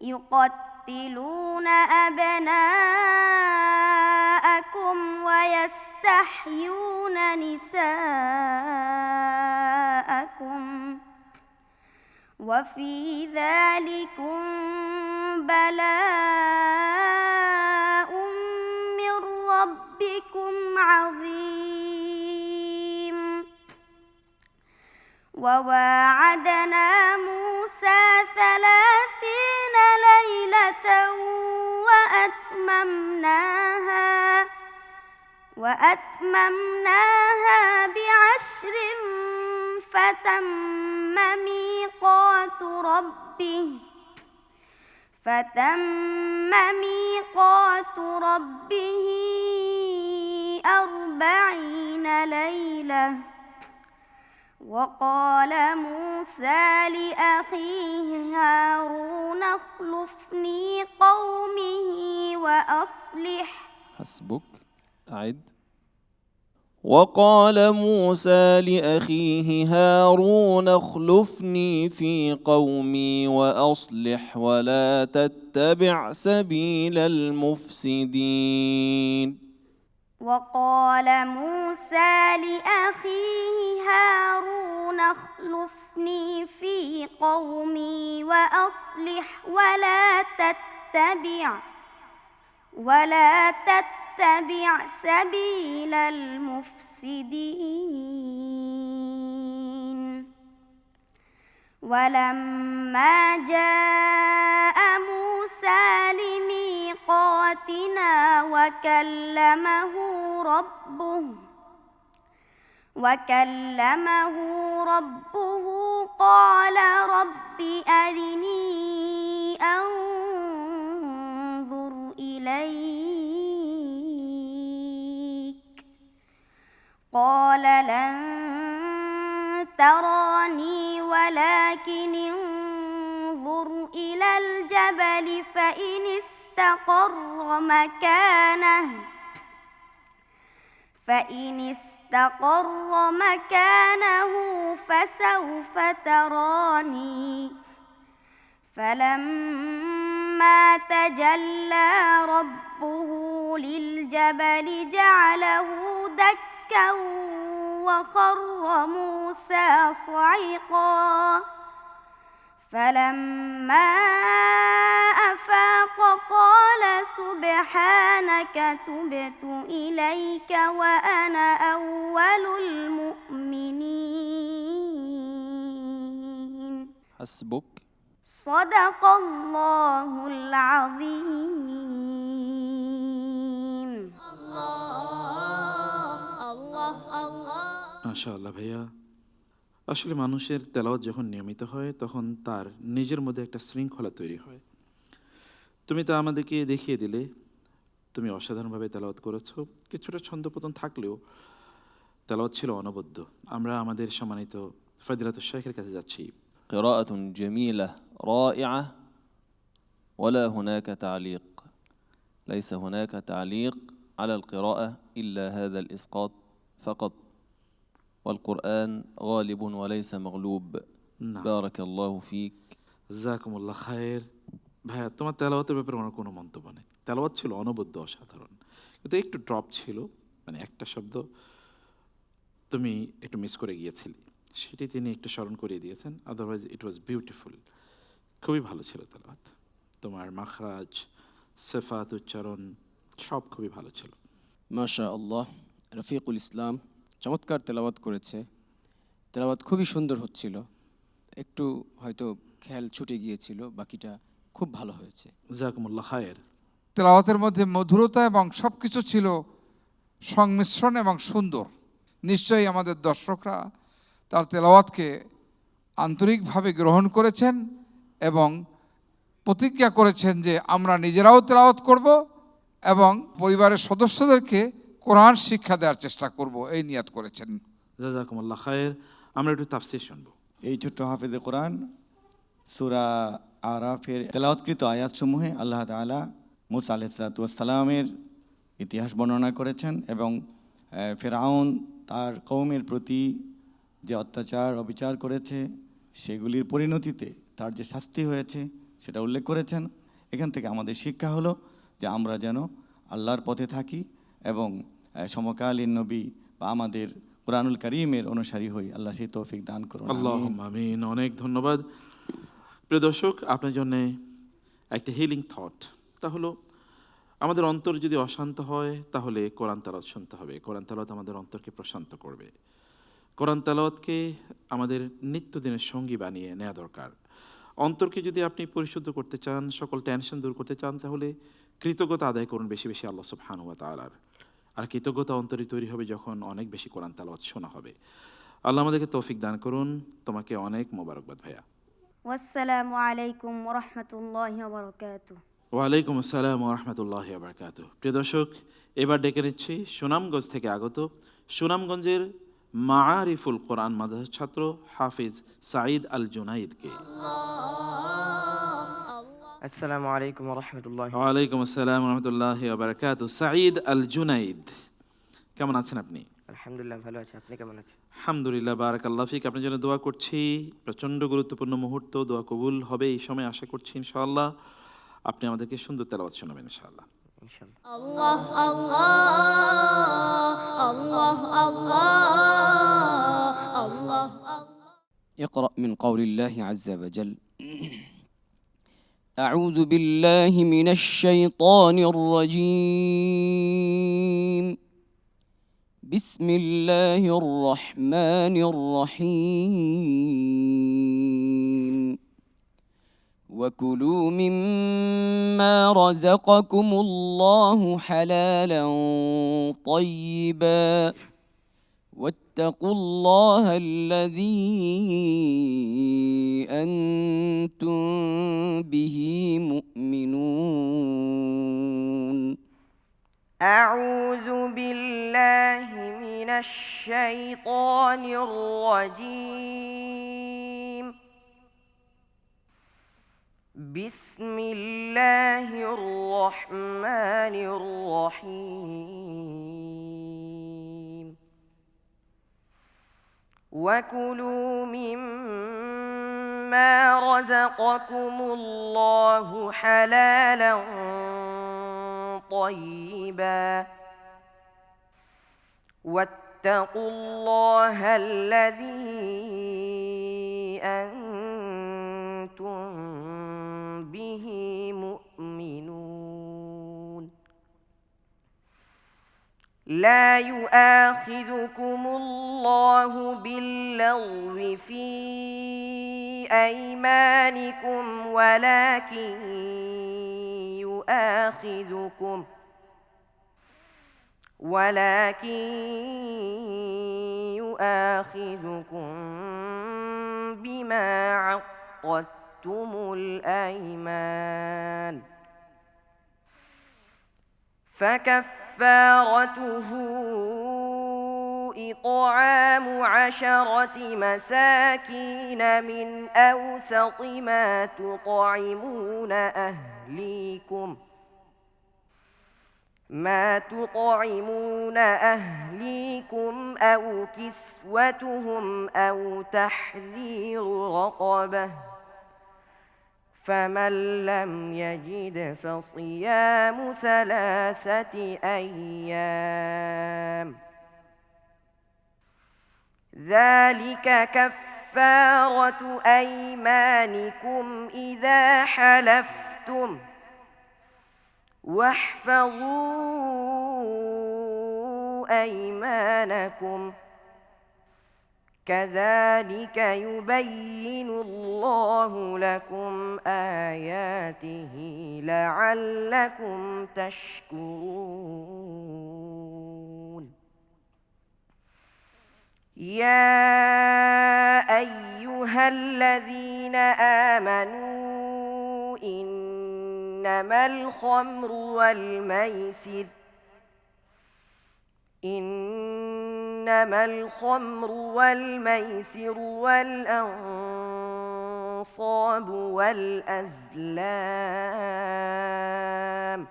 يقتلون أبناءكم ويستحيون نساءكم وفي ذلكم بلاء من ربكم عظيم. وواعدنا موسى 30 ليلة وأتممناها ب10 فتم ميقات ربه 40 ليلة. وقال موسى لأخيه هارون اخلفني قومه وأصلح. حسبك. أعد. وقال موسى لأخيه هارون اخلفني في قومي وأصلح ولا تتبع سبيل المفسدين. وقال موسى لأخيه هارون اخلفني في قومي وأصلح ولا تتبع سبيل المفسدين. ولما جاء موسى لميقاتنا وكلمه ربه قال رب أرني أنظر إليك قال لن تراني ولكن انظر إلى الجبل فإن استقر مكانه فسوف تراني. فلما تجلى ربه للجبل جعله دكا وخر موسى صعقا. فلما أفاق قال سبحانك تبت إليك وأنا أول المؤمنين. حسبك. صدق الله العظيم. الله মাশাআল্লাহ ভাইয়া, আসলে মানুষের তেলাওয়াত যখন নিয়মিত হয় তখন তার নিজের মধ্যে একটা শৃঙ্খলা তৈরি হয়। তুমি তা আমাদেরকে দেখিয়ে দিলে। তুমি অসাধারণভাবে তেলাওয়াত করেছো, কিছুটা ছন্দপতন থাকলেও তেলাওয়াত ছিল অনবদ্য। আমরা আমাদের সম্মানিত ফাদিলাতুল শাইখের কাছে যাচ্ছি। قراءة جميلة رائعة ولا هناك تعليق. ليس هناك تعليق على القراءة إلا هذا الإسقاط فقط، والقرآن غالب وليس مغلوب. نعم. بارك الله فيك. জাযাকুমুল্লাহ খায়ের। ভাইয়া, তোমার তেলাওয়াতের ব্যাপারে আমার কোনো মন্তব্য নেই। তেলাওয়াত ছিল অনবদ্য, অসাধারণ, কিন্তু একটু ড্রপ ছিল, মানে একটা শব্দ তুমি একটু মিস করে গিয়েছিলে, সেটি তিনি একটু স্মরণ করিয়ে দিয়েছেন। আদারওয়াইজ ইট ওয়াজ বিউটিফুল, খুবই ভালো ছিল তেলাওয়াত। তোমার মাখরাজ, সেফাত, উচ্চারণ সব খুবই ভালো ছিল। মাশা আল্লাহ, রফিকুল ইসলাম চমৎকার তেলাওয়াত করেছে। তেলাওয়াত খুবই সুন্দর হচ্ছিল, একটু হয়তো খেয়াল ছুটে গিয়েছিল, বাকিটা খুব ভালো হয়েছে। জাযাকুমুল্লাহ খায়ের। তেলাওয়াতের মধ্যে মধুরতা এবং সব কিছু ছিল সংমিশ্রণ এবং সুন্দর। নিশ্চয়ই আমাদের দর্শকরা তার তেলাওয়াতকে আন্তরিকভাবে গ্রহণ করেছেন এবং প্রতিজ্ঞা করেছেন যে আমরা নিজেরাও তেলাওয়াত করব এবং পরিবারের সদস্যদেরকে কোরআন শিক্ষা দেওয়ার চেষ্টা করব, এই নিয়াত করেছেন। জাযাকুমুল্লাহ খায়ের। আমরা একটু তাফসীর শুনবো। এই ছোট্ট হাফেজে কোরআন সূরা আরাফের তেলাওয়াতকৃত আয়াতসমূহে আল্লাহ তাআলা মুসা আলাইহিস সালাতু ওয়াস সালামের ইতিহাস বর্ণনা করেছেন এবং ফেরাউন তার কওমের প্রতি যে অত্যাচার অবিচার করেছে সেগুলির পরিণতিতে তার যে শাস্তি হয়েছে সেটা উল্লেখ করেছেন। এখান থেকে আমাদের শিক্ষা হলো যে আমরা যেন আল্লাহর পথে থাকি এবং সমকালীন নবী বা আমাদের কুরআনুল কারীমের অনুসারী হই। আল্লাহ সেই তৌফিক দান করুন। আল্লাহুম্মা আমিন। অনেক ধন্যবাদ। প্রিয় দর্শক, আপনার জন্য একটা হিলিং থট, তা হলো আমাদের অন্তর যদি অশান্ত হয় তাহলে কোরআন তেলাওয়াত শুনতে হবে। কোরআন তেলাওয়াত আমাদের অন্তরকে প্রশান্ত করবে। কোরআন তেলাওয়াতকে আমাদের নিত্যদিনের সঙ্গী বানিয়ে নেওয়া দরকার। অন্তরকে যদি আপনি পরিশুদ্ধ করতে চান, সকল টেনশন দূর করতে চান, তাহলে কৃতজ্ঞতা আদায় করুন বেশি বেশি আল্লাহ সুবহানাহু ওয়া তাআলার। আর কৃতজ্ঞতা অন্তরে তৈরি হবে যখন অনেক বেশি কোরআন তেলাওয়াত শোনা হবে। আল্লাহ আমাদেরকে তৌফিক দান করুন। তোমাকে অনেক মোবারকবাদ ভাইয়া। ওয়াসসালামু আলাইকুম ওয়া রাহমাতুল্লাহি ওয়া বারাকাতুহু। ওয়ালাইকুম আসসালাম ওয়া রাহমাতুল্লাহি ওয়া বারাকাতুহু। প্রিয় দর্শক, এবার ডেকে নিচ্ছি সুনামগঞ্জ থেকে আগত সুনামগঞ্জের মাআরিফুল কোরআন মাদ্রাসার ছাত্র হাফিজ সাঈদ আল জুনাইদকে। আসসালামু আলাইকুম ওয়া রাহমাতুল্লাহি। ওয়ালাইকুম আসসালাম ওয়া রাহমাতুল্লাহি ওয়া বারাকাতুহু। সাঈদ আল জুনাইদ, কেমন আছেন আপনি? আলহামদুলিল্লাহ ভালো আছি, আপনি কেমন আছেন? আলহামদুলিল্লাহ, বারাকাল্লাহ ফিক। আপনার জন্য দোয়া করছি, প্রচণ্ড গুরুত্বপূর্ণ মুহূর্ত, দোয়া কবুল হবে এই সময় আশা করছি ইনশাআল্লাহ। আপনি আমাদেরকে সুন্দর তেলাওয়াত শোনাবেন ইনশাআল্লাহ। الله الله الله اقرأ من قول الله عز وجل. أعوذ بالله من الشيطان الرجيم. بسم الله الرحمن الرحيم. وكلوا مما رزقكم الله حلالا طيبا واتقوا الله الذي أنتم به مؤمنون. أعوذ بالله من الشيطان الرجيم. بسم الله الرحمن الرحيم. وكلوا مما رزقكم الله حلالا طيبا واتقوا الله الذي أنتم به مؤمنون. لا يؤاخذكم الله باللغو في أيمانكم ولكن يؤاخذكم بما عقدتم الأيمان فكفارته إطعام 10 مساكين من أوسط ما تطعمون أهليكم أو كسوتهم أو تحرير رقبة فمن لم يجد فصيام 3 أيام ذلك كفارة أيمانكم إذا حلفتم واحفظوا أيمانكم كذلك يبين الله لكم آياته لعلكم تشكرون. يا أيها الذين آمنوا إنما الخمر والميسر والأنصاب والأزلام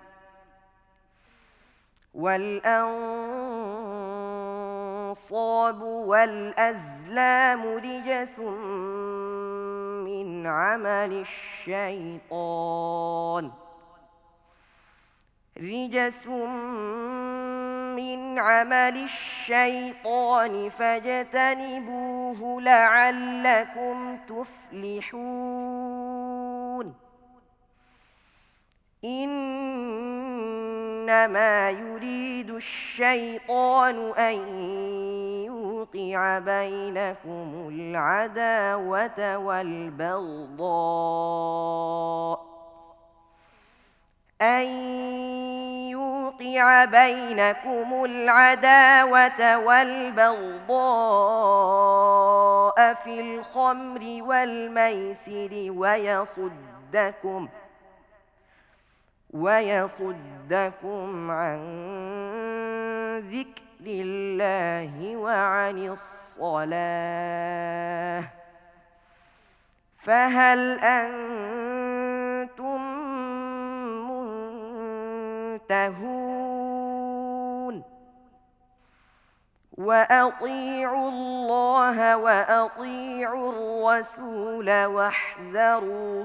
رجس من عمل الشيطان فاجتنبوه لعلكم تفلحون. إنما يريد الشيطان أن يوقع بينكم العداوة والبغضاء في الخمر والميسر ويصدكم عن ذكر الله وعن الصلاة فهل أنتم منتهون. وأطيعوا الله وأطيعوا الرسول واحذروا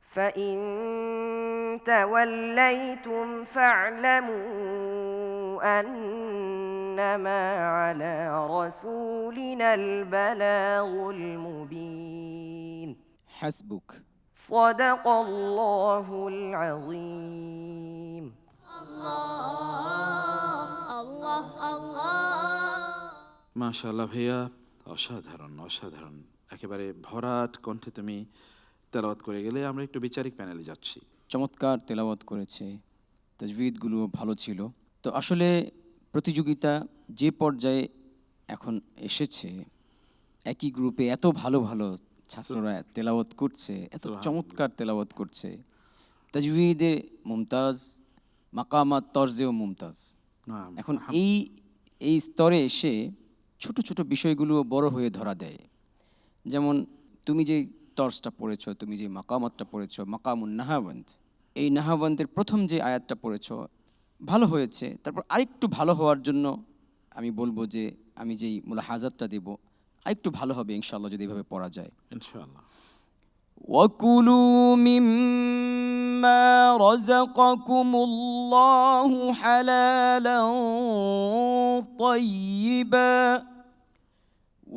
فإن توليتم فاعلموا أنما على رسولنا البلاغ المبين হাসবুক। صدق الله العظيم মাশাআল্লাহ ভাইয়া, অসাধারণ অসাধারণ, একেবারে ভরাট কণ্ঠে তুমি তেলাওয়াত করে গেলে। আমরা একটু বিচারিক প্যানেলে যাচ্ছি। চমৎকার তেলাওয়াত করেছে, তাজভিদগুলো ভালো ছিল। তো আসলে প্রতিযোগিতা যে পর্যায়ে এখন এসেছে, একই গ্রুপে এত ভালো ভালো ছাত্ররা তেলাওয়াত করছে, এত চমৎকার তেলাওয়াত করছে। তাজভিদে মুমতাজ, মাকামাত তরজেও মুমতাজ। এখন এই স্তরে এসে ছোট ছোট বিষয়গুলো বড় হয়ে ধরা দেয়। যেমন তুমি যে তর্জটা পড়েছো, তুমি যে মাকামাতটা পড়েছো, মাকামুন নাহাওয়ান্দ, এই নাহাওয়ান্দের প্রথম যে আয়াতটা পড়েছো ভালো হয়েছে। তারপর আরেকটু ভালো হওয়ার জন্য আমি বলবো যে আমি যেই মুলাহাজাতটা দেব আরেকটু ভালো হবে ইনশাআল্লাহ যদি এভাবে পড়া যায়। ইনশাআল্লাহ। وَكُلُوا مِمَّا رَزَقَكُمُ اللَّهُ حَلَالًا طَيِّبًا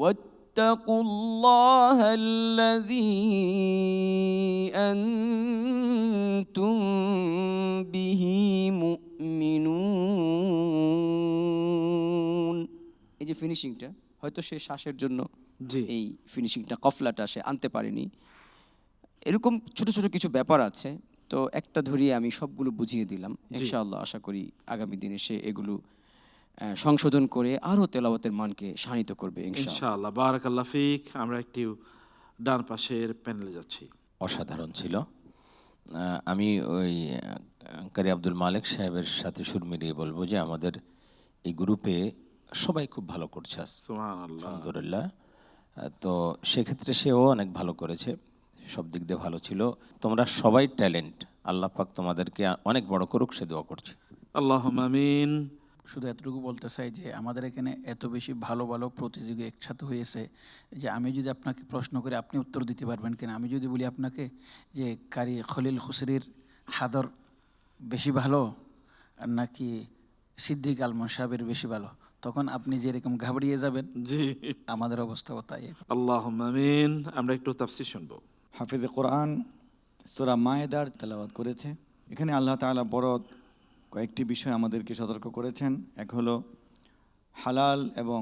وَاتَّقُوا اللَّهَ الَّذِي أَنْتُمْ بِهِ مُؤْمِنُونَ। এই যে ফিনিশিংটা, হয়তো সে শ্বাসের জন্য এই ফিনিশিংটা, কফলাটা সে আনতে পারেনি। এরকম ছোট ছোট কিছু ব্যাপার আছে, তো একটা ধরিয়ে আমি সবগুলো বুঝিয়ে দিলাম। ইনশাআল্লাহ আশা করি আগামী দিনে সে এগুলো সংশোধন করে আরও তেলাওয়াতের মানকে শানিত করবে ইনশাআল্লাহ। বারাকাল্লাহ ফিক। আমরা একটু ডান পাশের প্যানেলে যাচ্ছি। অসাধারণ ছিল। আমি ওই কারি আব্দুল মালিক সাহেবের সাথে সুর মিলিয়ে বলবো যে আমাদের এই গ্রুপে সবাই খুব ভালো করছে আলহামদুলিল্লাহ। তো সেক্ষেত্রে সেও অনেক ভালো করেছে, সব দিক দিয়ে ভালো ছিল। তোমরা সবাই ট্যালেন্ট, আল্লাহ পাক তোমাদেরকে অনেক বড় করুক সে দোয়া করছি। আল্লাহুম্মা আমিন। শুধু এতটুকু বলতে চাই যে আমাদের এখানে এত বেশি ভালো ভালো প্রতিযোগী একসাথে হয়েছে যে আমি যদি আপনাকে প্রশ্ন করি আপনি উত্তর দিতে পারবেন কিনা। আমি যদি বলি আপনাকে যে কারি খলিল খুসরির হাদর বেশি ভালো নাকি সিদ্দিক আলমন সাহেবের বেশি ভালো, তখন আপনি যেরকম ঘাবড়িয়ে যাবেন, জি আমাদের অবস্থাও তাই। আল্লাহুম্মা আমিন। আমরা একটু তাফসীর শুনবো। হাফিজে কোরআন সূরা মায়েদার তেলাওয়াত করেছে। এখানে আল্লাহ তাআলা বড় কয়েকটি বিষয় আমাদেরকে সতর্ক করেছেন। এক হলো হালাল এবং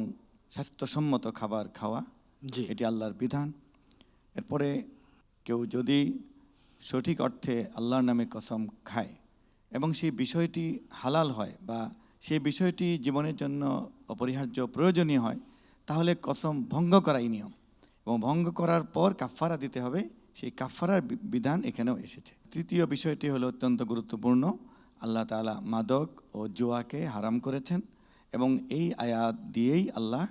স্বাস্থ্যসম্মত খাবার খাওয়া, এটি আল্লাহর বিধান। এরপরে কেউ যদি সঠিক অর্থে আল্লাহর নামে কসম খায় এবং সেই বিষয়টি হালাল হয় বা সেই বিষয়টি জীবনের জন্য অপরিহার্য প্রয়োজনীয় হয়, তাহলে কসম ভঙ্গ করাই নিয়ম, এবং ভঙ্গ করার পর কাফফারা দিতে হবে। সেই কাফফারার বিধান এখানেও এসেছে। তৃতীয় বিষয়টি হলো অত্যন্ত গুরুত্বপূর্ণ। আল্লাহ তাআলা মাদক ও জুয়াকে হারাম করেছেন এবং এই আয়াত দিয়েই আল্লাহ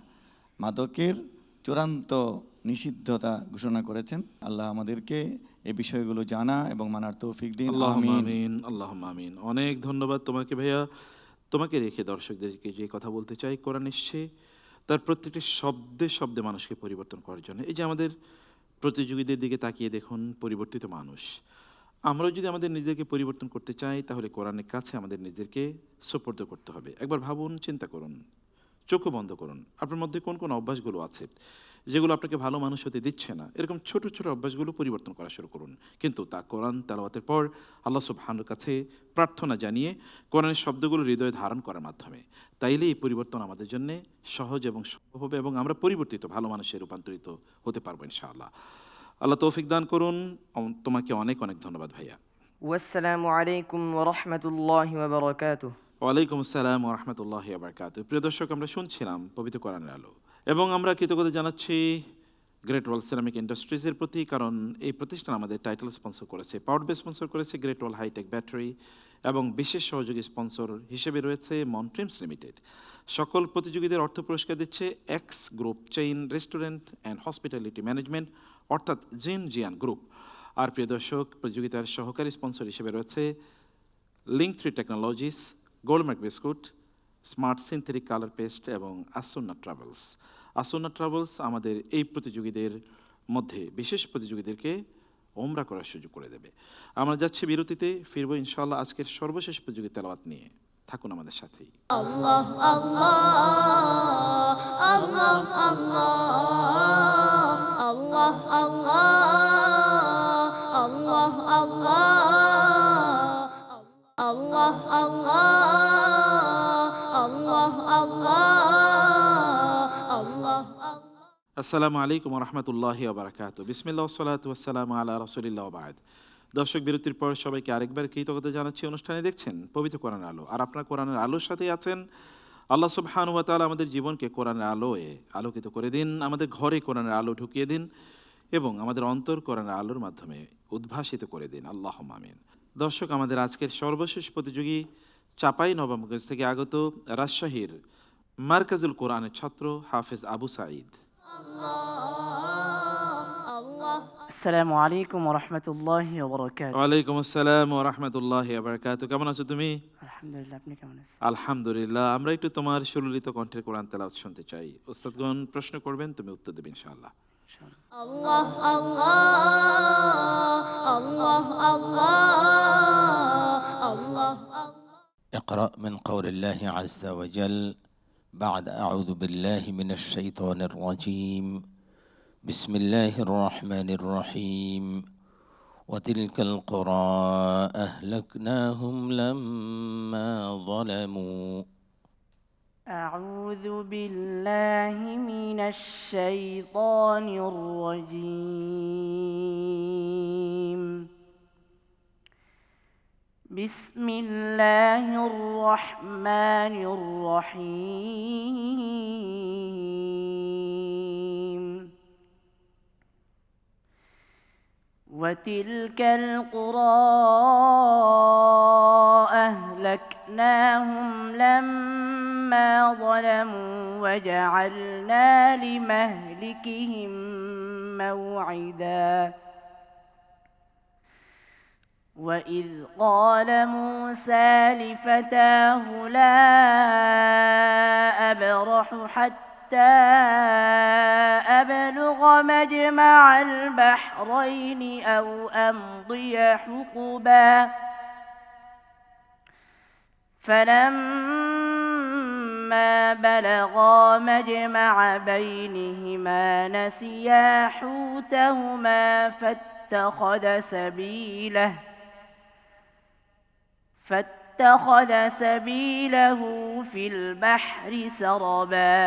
মাদকের চূড়ান্ত নিষিদ্ধতা ঘোষণা করেছেন। আল্লাহ আমাদেরকে এই বিষয়গুলো জানা এবং মানার তৌফিক দিন। আল্লাহুম্মা আমিন। আল্লাহুম্মা আমিন। অনেক ধন্যবাদ তোমাকে ভাইয়া। তোমাকে রেখে দর্শকদেরকে যে কথা বলতে চাই, কোরআন এসছে তার প্রত্যেকটি শব্দে শব্দে মানুষকে পরিবর্তন করার জন্য। এই যে আমাদের প্রতিযোগীদের দিকে তাকিয়ে দেখুন, পরিবর্তিত মানুষ। আমরাও যদি আমাদের নিজেকে পরিবর্তন করতে চাই তাহলে কোরআনের কাছে আমাদের নিজেদেরকে সুপর্দ করতে হবে। একবার ভাবুন, চিন্তা করুন, চোখ বন্ধ করুন, আপনার মধ্যে কোন কোন অভ্যাসগুলো আছে যেগুলো আপনাকে ভালো মানুষ হতে দিচ্ছে না। এরকম ছোট ছোট অভ্যাসগুলো পরিবর্তন করা শুরু করুন। কিন্তু তা কোরআন তেলাওয়াতের পর আল্লাহ সুবহানাহুর কাছে প্রার্থনা জানিয়ে কোরআনের শব্দগুলো হৃদয়ে ধারণ করার মাধ্যমে, তাইলে এই পরিবর্তন আমাদের জন্য সহজ এবং সম্ভব হবে এবং আমরা পরিবর্তিত ভালো মানুষে রূপান্তরিত হতে পারবো ইনশাআল্লাহ। আল্লাহ তৌফিক দান করুন। তোমাকে অনেক অনেক ধন্যবাদ ভাইয়া। ওয়াসসালামু আলাইকুম ওয়া রাহমাতুল্লাহি ওয়া বারাকাতুহু। ওয়ালাইকুম আসসালাম ওয়া রাহমাতুল্লাহি ওয়া বারাকাতুহু। প্রিয় দর্শক, আমরা শুনছিলাম পবিত্র কোরআনের আলো এবং আমরা কৃতজ্ঞতা জানাচ্ছি গ্রেট ওয়াল সিরামিক ইন্ডাস্ট্রিজের প্রতি, কারণ এই প্রতিষ্ঠান আমাদের টাইটেল স্পন্সর করেছে, পাওয়ার বেস স্পন্সর করেছে গ্রেট ওয়াল হাইটেক ব্যাটারি, এবং বিশেষ সহযোগী স্পন্সর হিসেবে রয়েছে মন্ট্রিমস লিমিটেড। সকল প্রতিযোগীদের অর্থ পুরস্কার দিচ্ছে x group chain restaurant and hospitality management, অর্থাৎ জিয়ান গ্রুপ। আর প্রিয় দর্শক, প্রতিযোগিতার সহকারী স্পন্সর হিসেবে রয়েছে link 3 technologies, Goldmark biscuit, smart synthetic colour paste এবং আসন্না ট্রাভেলস। আসন্না ট্রাভেলস আমাদের এই প্রতিযোগীদের মধ্যে বিশেষ প্রতিযোগীদেরকে ওমরা করার সুযোগ করে দেবে। আমরা যাচ্ছি বিরতিতে, ফিরবো ইনশাআল্লাহ আজকের সর্বশেষ প্রতিযোগী তেলাওয়াত নিয়ে। থাকুন আমাদের সাথেই। আল্লাহ আল্লাহ আল্লাহ আল্লাহ আল্লাহ আল্লাহ আল্লাহ আল্লাহ আল্লাহ আল্লাহ আল্লাহ আল্লাহ আসসালামু আলাইকুম রহমতুল্লাহি ওয়া বারাকাতুহু। বিসমিল্লাহ ওয়াসসালাতু ওয়াসসালামু আলা রাসূলিল্লাহ ওয়া বা'দ। দর্শক, বিরতির পর সবাইকে আরেকবার কৃতজ্ঞতা জানাচ্ছি। অনুষ্ঠানে দেখছেন পবিত্র কোরআনের আলো, আর আপনার কোরআনের আলোর সাথেই আছেন। আল্লাহ সুবহানাহু ওয়া তাআলা আমাদের জীবনকে কোরআনের আলোয় আলোকিত করে দিন, আমাদের ঘরে কোরআনের আলো ঢুকিয়ে দিন এবং আমাদের অন্তর কোরআনের আলোর মাধ্যমে উদ্ভাসিত করে দিন। আল্লাহুম্মা আমিন। দর্শক, আমাদের আজকের সর্বশেষ প্রতিযোগী চাপাই নবাবগঞ্জ থেকে আগত রাজশাহীর মার্কাজুল কোরআনের ছাত্র হাফেজ আবু সাঈদ। আসসালামু আলাইকুম ওরহমতুল্লাহি ওবরাকাতুহু। ওয়ালাইকুম আসসালাম ওয়া রাহমাতুল্লাহি ওয়া বারাকাতুহু। কেমন আছো তুমি? আলহামদুলিল্লাহ, আপনি কেমন আছেন? আলহামদুলিল্লাহ। আমরা একটু তোমার সুললিত কণ্ঠের কোরআন তেলাওয়াত শুনতে চাই। উস্তাদগণ প্রশ্ন করবেন, তুমি উত্তর দেবে ইনশাআল্লাহ। আল্লাহ আল্লাহ আল্লাহ আল্লাহ আল্লাহ اقرأ من قول الله عز وجل بعد أعوذ بالله من الشيطان الرجيم بسم الله الرحمن الرحيم وتلك القرى أهلكناهم لما ظلموا. أعوذ بالله من الشيطان الرجيم بسم الله الرحمن الرحيم وتلك القرى أهلكناهم لما ظلموا وجعلنا لمهلكهم موعدا وإذ قال موسى لفتاه لا أبرح حتى أبلغ مجمع البحرين أو أمضي حقبا فلما بلغا مجمع بينهما نسيا حوتهما فاتخذ سبيله في البحر سربا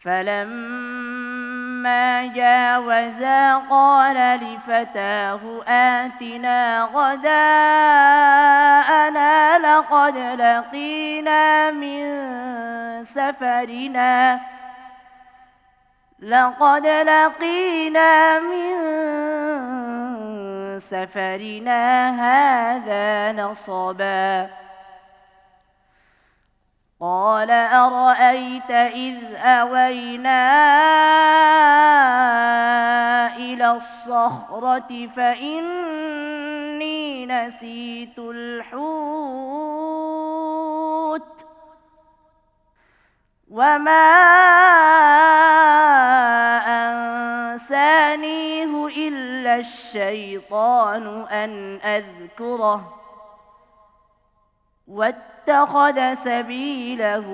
فلما جاوزا قال لفتاه آتنا غداءنا لقد لقينا من سفرنا هذا نصبا قال أرأيت إذ أوينا إلى الصخرة فإني نسيت الحوت وما أنسانيه إلا الشيطان أن أذكره واتخذ سبيله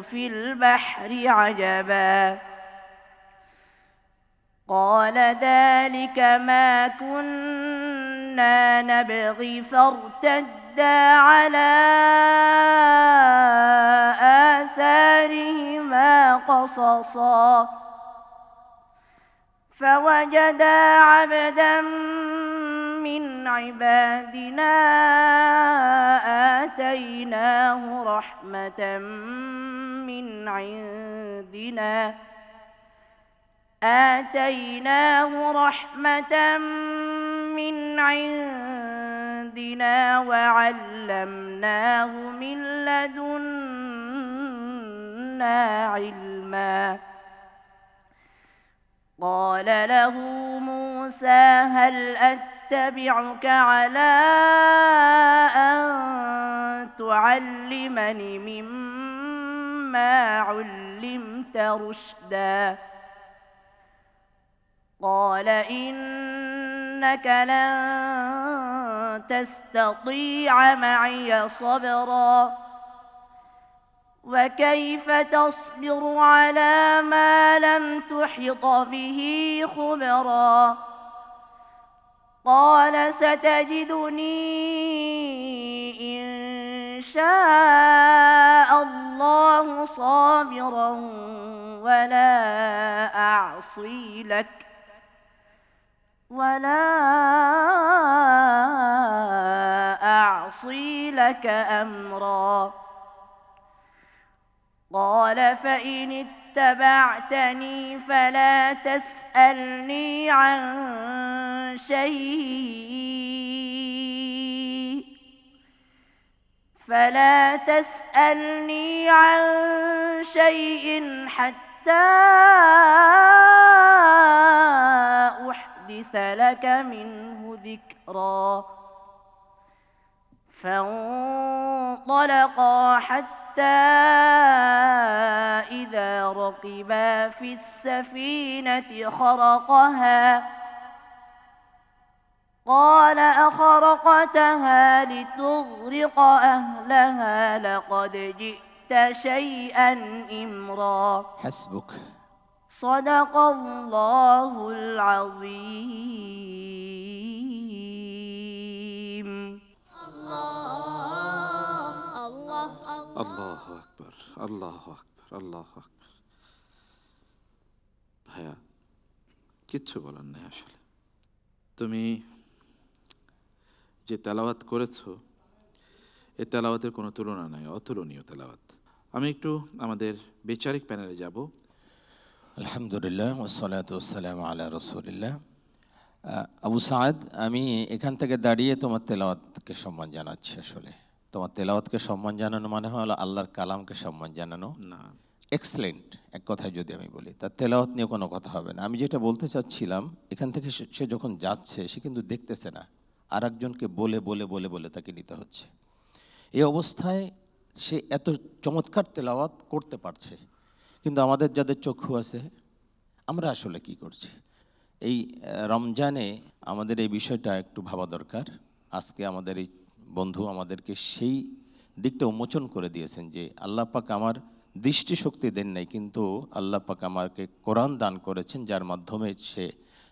في البحر عجبا قال ذلك ما كنا نبغي فارتدا على آثارهما قصصا فوجدا عبدا من عبادنا آتيناه رحمة من عندنا وعلمناه من لدنا علما قال له موسى هل أتبعك أتبعك على أن تعلمني مما علمت رشدا قال إنك لن تستطيع معي صبرا وكيف تصبر على ما لم تحط به خبرا قال ستجدني إن شاء الله صابرا ولا أعصي لك أمرا قال فإن اتبعتني فلا تسألني عن شيء حتى أحدث لك منه ذكرا فانطلقا حتى إذا ركبا في السفينة خرقها قال أخرقتها لتغرق أهلها لقد جئت شيئا إمرا حسبك. صدق الله العظيم আল্লাহ আকবার, আল্লাহ আকবার, আল্লাহ আকবার। ভাইয়া কিচ্ছু বলার নেই আসলে। তুমি যে তেলাওয়াত করেছো এ তেলাওয়াতের কোনো তুলনা নাই, অতুলনীয় তেলাওয়াত। আমি একটু আমাদের বিচারিক প্যানেলে যাব। আলহামদুলিল্লাহ ওয়াসসালাতু ওয়াসসালামু আলা রাসূলিল্লাহ। আবু সাদ, আমি এখান থেকে দাঁড়িয়ে তোমার তেলাওয়াতকে সম্মান জানাচ্ছি। আসলে তোমার তেলাওয়াতকে সম্মান জানানো মানে হলো আল্লাহর কালামকে সম্মান জানানো। না, এক্সেলেন্ট এক কথায় যদি আমি বলি, তার তেলাওয়াত নিয়ে কোনো কথা হবে না। আমি যেটা বলতে চাচ্ছিলাম, এখান থেকে সে যখন যাচ্ছে সে কিন্তু দেখতেছে না, আর একজনকে বলে বলে বলে বলে তাকে নিতে হচ্ছে। এই অবস্থায় সে এত চমৎকার তেলাওয়াত করতে পারছে, কিন্তু আমাদের যাদের চক্ষু আছে আমরা আসলে কি করছি? এই রমজানে আমাদের এই বিষয়টা একটু ভাবা দরকার। আজকে আমাদের এই বন্ধু আমাদেরকে সেই দিকটা উন্মোচন করে দিয়েছেন যে আল্লাহ পাক আমার দৃষ্টিশক্তি দেন নাই, কিন্তু আল্লাহ পাক আমাকে কোরআন দান করেছেন, যার মাধ্যমে সে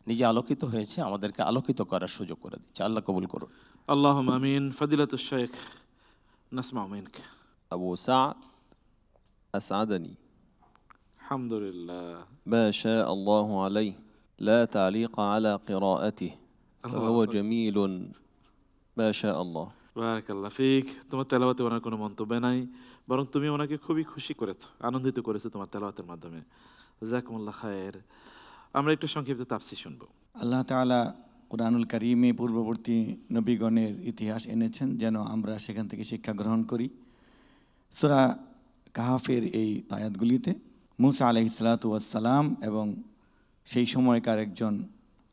নিজে আলোকিত হয়েছে, আমাদেরকে আলোকিত করার সুযোগ করে দিচ্ছে। আল্লাহ কবুল করুন। আল্লাহুম্মা আমিন। ফাদিলাতুশ শাইখ নাসমাউ মিনক। أبو سعد أسعدني আলহামদুলিল্লাহ। ما شاء الله عليه لا تعليق على قراءته فهو جميل ما شاء الله বারাকাল্লাহ ফিক। তোমার তেলাওয়াতে ওনার কোনো মন্তব্য নাই, বরং তুমি ওনাকে খুবই খুশি করেছো, আনন্দিত করেছো তোমার তেলাওয়াতের মাধ্যমে। জাযাকুমুল্লাহ খায়ের। আমরা একটু সংক্ষিপ্ত তাফসীর শুনবো। আল্লাহ তাআলা কুরআনুল কারীমে পূর্ববর্তী নবীগণের ইতিহাস এনেছেন যেন আমরা সেখান থেকে শিক্ষা গ্রহণ করি। সূরা কাহাফের এই আয়াতগুলিতে মূসা আলাইহিস সালাতু ওয়াস সালাম এবং সেই সময়কার একজন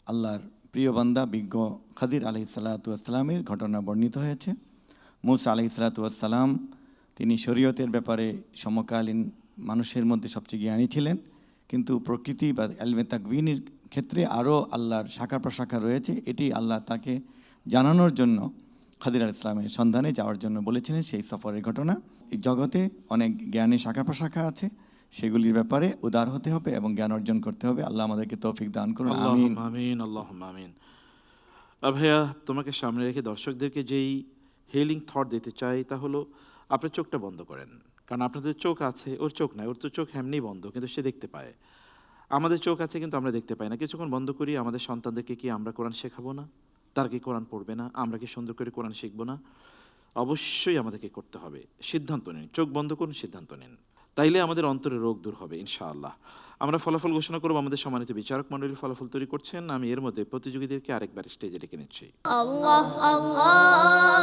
আল্লাহর প্রিয় বান্দা বিজ্ঞ খাদির আলাইহিস সালাতু ওয়াস সালামের ঘটনা বর্ণিত হয়েছে। মূসা আলাইহিস সালাতু ওয়াস সালাম তিনি শরীয়তের ব্যাপারে সমকালীন মানুষের মধ্যে সবচেয়ে জ্ঞানী ছিলেন, কিন্তু প্রকৃতি বা ইলমে তাকওয়িনের ক্ষেত্রে আরও আল্লাহর শাখা প্রশাখা রয়েছে, এটি আল্লাহ তাকে জানানোর জন্য খাদির আলাইহিস সালামের সন্ধানে যাওয়ার জন্য বলেছিলেন। সেই সফরের ঘটনা। এই জগতে অনেক জ্ঞানের শাখা প্রশাখা আছে, সেগুলির ব্যাপারে উদার হতে হবে এবং জ্ঞান অর্জন করতে হবে। আল্লাহ আমাদেরকে তৌফিক দান করুন। আমিন আল্লাহুম্মা আমিন, আল্লাহুম্মা আমিন। ভাইয়া তোমাকে সামনে রেখে দর্শকদেরকে যেই হিলিং থট দিতে চাই তা হলো আপনার চোখটা বন্ধ করেন, কারণ আপনাদের চোখ আছে, ওর চোখ নাই, ওর তো চোখ এমনি বন্ধ, কিন্তু সে দেখতে পায়। আমাদের চোখ আছে কিন্তু আমরা দেখতে পাই না। কিছুক্ষণ বন্ধ করি, আমাদের সন্তানদেরকে কি আমরা কোরআন শেখাবো না? তারা কি কোরআন পড়বে না? আমরা কি সুন্দর করে কোরআন শিখবো না? অবশ্যই আমাদেরকে করতে হবে। সিদ্ধান্ত নিন, চোখ বন্ধ করুন, সিদ্ধান্ত নিন, তাইলে আমাদের অন্তরে রোগ দূর হবে ইনশাআল্লাহ। আমরা ফলাফল ঘোষণা করব। আমাদের সম্মানিত বিচারক মণ্ডলী ফলাফল তৈরি করছেন। আমি এর মধ্যে প্রতিযোগীদেরকে আরেকবার স্টেজে ডেকে নিচ্ছি। আল্লাহ আল্লাহ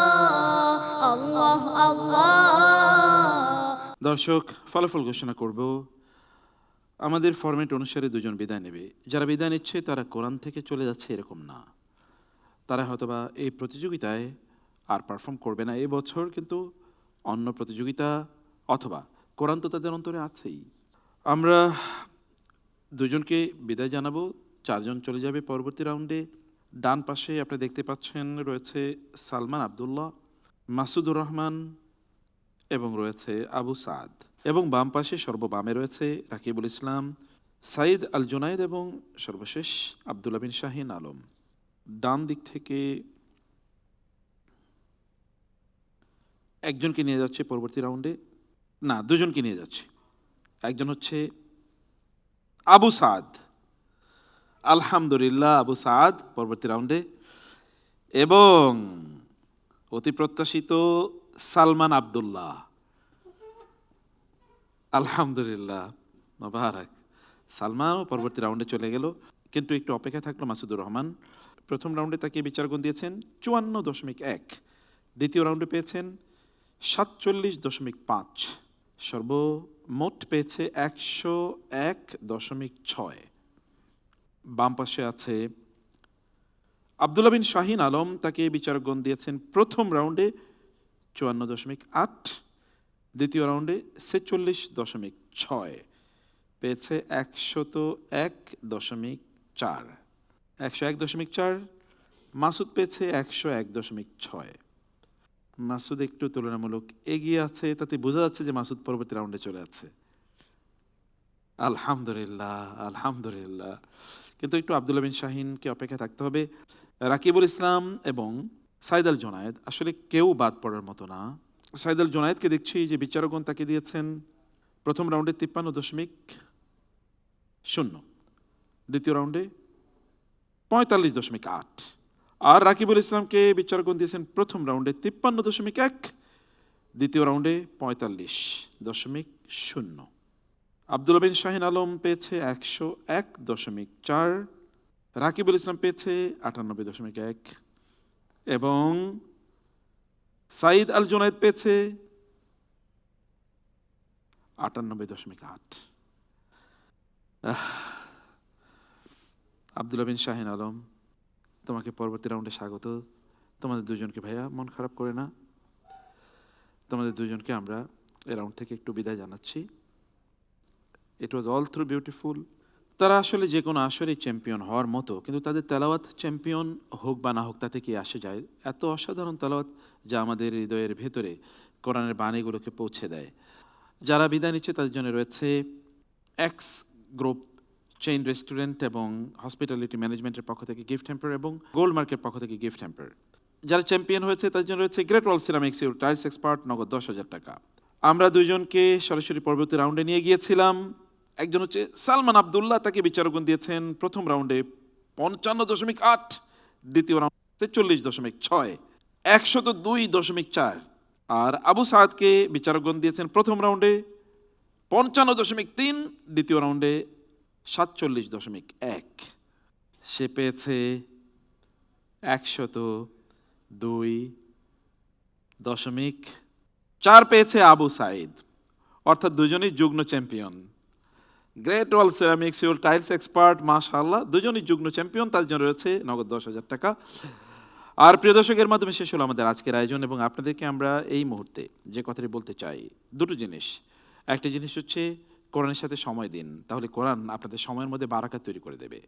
আল্লাহ আল্লাহ। দর্শক, ফলাফল ঘোষণা করব। আমাদের ফরম্যাট অনুসারে দুজন বিদায় নেবে। যারা বিদায় নিচ্ছে তারা কোরআন থেকে চলে যাচ্ছে এরকম না, তারা হয়তোবা এই প্রতিযোগিতায় আর পারফর্ম করবে না এই বছর, কিন্তু অন্য প্রতিযোগিতা অথবা কোরআন তো তাদের অন্তরে আছেই। আমরা দুজনকে বিদায় জানাবো, 4 জন চলে যাবে পরবর্তী রাউন্ডে। ডান পাশে আপনি দেখতে পাচ্ছেন রয়েছে সালমান আব্দুল্লাহ, মাসুদুর রহমান এবং রয়েছে আবু সাদ, এবং বাম পাশে সর্ববামে রয়েছে রাকিবুল ইসলাম, সাইদ আল জুনায়েদ এবং সর্বশেষ আব্দুল্লাহ বিন শাহিন আলম। ডান দিক থেকে একজনকে নিয়ে যাচ্ছে পরবর্তী রাউন্ডে, না 2 জনকে নিয়ে যাচ্ছে। একজন হচ্ছে আবু সাদ, আলহামদুলিল্লাহ আবু সাদ পরবর্তী রাউন্ডে, এবং অতি প্রত্যাশিত সালমান আব্দুল্লাহ, আলহামদুলিল্লাহ মোবারক, সালমানও পরবর্তী রাউন্ডে চলে গেল। কিন্তু একটু অপেক্ষা থাকলো মাসুদুর রহমান। প্রথম রাউন্ডে তাকে বিচারগুণ দিয়েছেন 54.1, দ্বিতীয় রাউন্ডে পেয়েছেন 47.5, সর্বমোট পেয়েছে 101.6। বাম পাশে আছে আব্দুল্লাহ বিন শাহিন আলম, তাকে বিচারকগণ দিয়েছেন প্রথম রাউন্ডে 54.8, দ্বিতীয় রাউন্ডে 46.6, পেয়েছে 101.4। 101.4, মাসুদ পেয়েছে 101.6। মাসুদ একটু তুলনামূলক এগিয়ে আছে, তাতে বোঝা যাচ্ছে যে মাসুদ পরবর্তী রাউন্ডে চলে যাচ্ছে। আলহামদুলিল্লাহ আলহামদুলিল্লাহ। কিন্তু একটু আব্দুল্লাহ বিন শাহিনকে অপেক্ষা থাকতে হবে। রাকিবুল ইসলাম এবং সাইদ আল জুনায়েদ আসলে কেউ বাদ পড়ার মতো না। সাইদ আল জুনায়েদকে দেখছি যে বিচারকগণ তাকে দিয়েছেন প্রথম রাউন্ডে 53.0, দ্বিতীয় রাউন্ডে 45.8, আর রাকিবুল ইসলামকে বিচারকগণ দিয়েছেন প্রথম রাউন্ডে 53.1, দ্বিতীয় রাউন্ডে 45.0। আব্দুল্লাহ বিন শাহিন আলম পেয়েছে 101.4, রাকিবুল ইসলাম পেয়েছে 98.1 এবং সাইদ আল জুনায়েদ পেয়েছে 98.8। আব্দুল্লাহ বিন শাহিন আলম, তোমাকে পরবর্তী রাউন্ডে স্বাগত। তোমাদের দুজনকে ভাইয়া মন খারাপ করে না, তোমাদের দুজনকে আমরা এই রাউন্ড থেকে একটু বিদায় জানাচ্ছি। ইট ওয়াজ অল থ্রু বিউটিফুল। তারা আসলে যে কোনো আসরে চ্যাম্পিয়ন হওয়ার মতো, কিন্তু তাদের তেলাওয়াত চ্যাম্পিয়ন হোক বা না হোক তাতে কি আসে যায়? এত অসাধারণ তেলাওয়াত যা আমাদের হৃদয়ের ভেতরে কোরআনের বাণীগুলোকে পৌঁছে দেয়। যারা বিদায় নিচ্ছে তাদের জন্য রয়েছে এক্স গ্রুপ চেইন রেস্টুরেন্ট এবং হসপিটালিটি ম্যানেজমেন্টের পক্ষ থেকে গিফট হ্যাম্পার এবং গোল্ড মার্কের পক্ষ থেকে গিফট হ্যাম্পার। যারা চ্যাম্পিয়ন হয়েছে তাদের জন্য রয়েছে great wall ceramics your tiles expert, নগদ 10,000 টাকা। আমরা দুজনকে সরাসরি পরবর্তী রাউন্ডে নিয়ে গিয়েছিলাম। একজন হচ্ছে সালমান আব্দুল্লাহ, তাকে বিচারকগণ দিয়েছেন প্রথম রাউন্ডে 55.8, দ্বিতীয় রাউন্ডে 43.6, 102.4, আর আবু সাদকে বিচারকগণ দিয়েছেন প্রথম রাউন্ডে 55.3, দ্বিতীয় রাউন্ডে 47.1। সে পেয়েছে 102.4 পেয়েছে আবু সাইদ, অর্থাৎ দুজনেই যুগ্ম champion. Great wall ceramics your tiles expert, মাশাআল্লাহ, দুজনই যুগ্ম চ্যাম্পিয়ন। তার জন্য রয়েছে নগদ 10,000 টাকা। আর প্রিয় দর্শকের মাধ্যমে শেষ হলো আমাদের আজকের আয়োজন, এবং আপনাদেরকে আমরা এই মুহূর্তে যে কথাটি বলতে চাই, দুটো জিনিস। একটা জিনিস হচ্ছে কোরআনের সাথে সময় দিন, তাহলে কোরআন আপনাদের সময়ের মধ্যে বারাকাত তৈরি করে দেবে।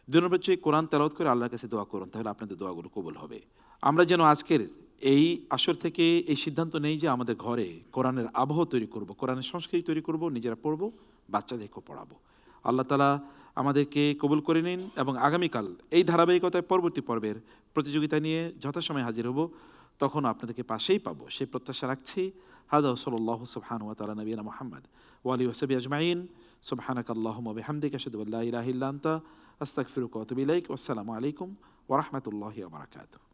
2 নম্বর হচ্ছে কোরআন তেলাওয়াত করে আল্লাহর কাছে দোয়া করুন, তাহলে আপনাদের দোয়াগুলো কবুল হবে। আমরা যেন আজকের এই আসর থেকে এই সিদ্ধান্ত নেই যে আমাদের ঘরে কোরআনের আবহ তৈরি করব, কোরআনের সংস্কৃতি তৈরি করব, নিজেরা পড়ব, বাচ্চাদেরকেও পড়াবো। আল্লাহ তাআলা আমাদেরকে কবুল করে নিন, এবং আগামীকাল এই ধারাবাহিকতায় পরবর্তী পর্বের প্রতিযোগিতা নিয়ে যথাসময়ে হাজির হব, তখন আপনাদেরকে পাশেই পাবো সেই প্রত্যাশা রাখছি। হাদা সাল্লাল্লাহু সুবহানাহু ওয়া তাআলা নবিয়ানা মুহাম্মদ ওয়া আলিহি ওয়া সাহবিহি আজমাইন। সুবহানাকাল্লাহুম্মা ওয়া বিহামদিকা আশহাদু আল্লা ইলাহা ইল্লা আনতা আস্তাগফিরুকা ওয়া আতুবু ইলাইক। ওয়াসসালামু আলাইকুম ওয়া রাহমাতুল্লাহি ওয়া বারাকাতুহু।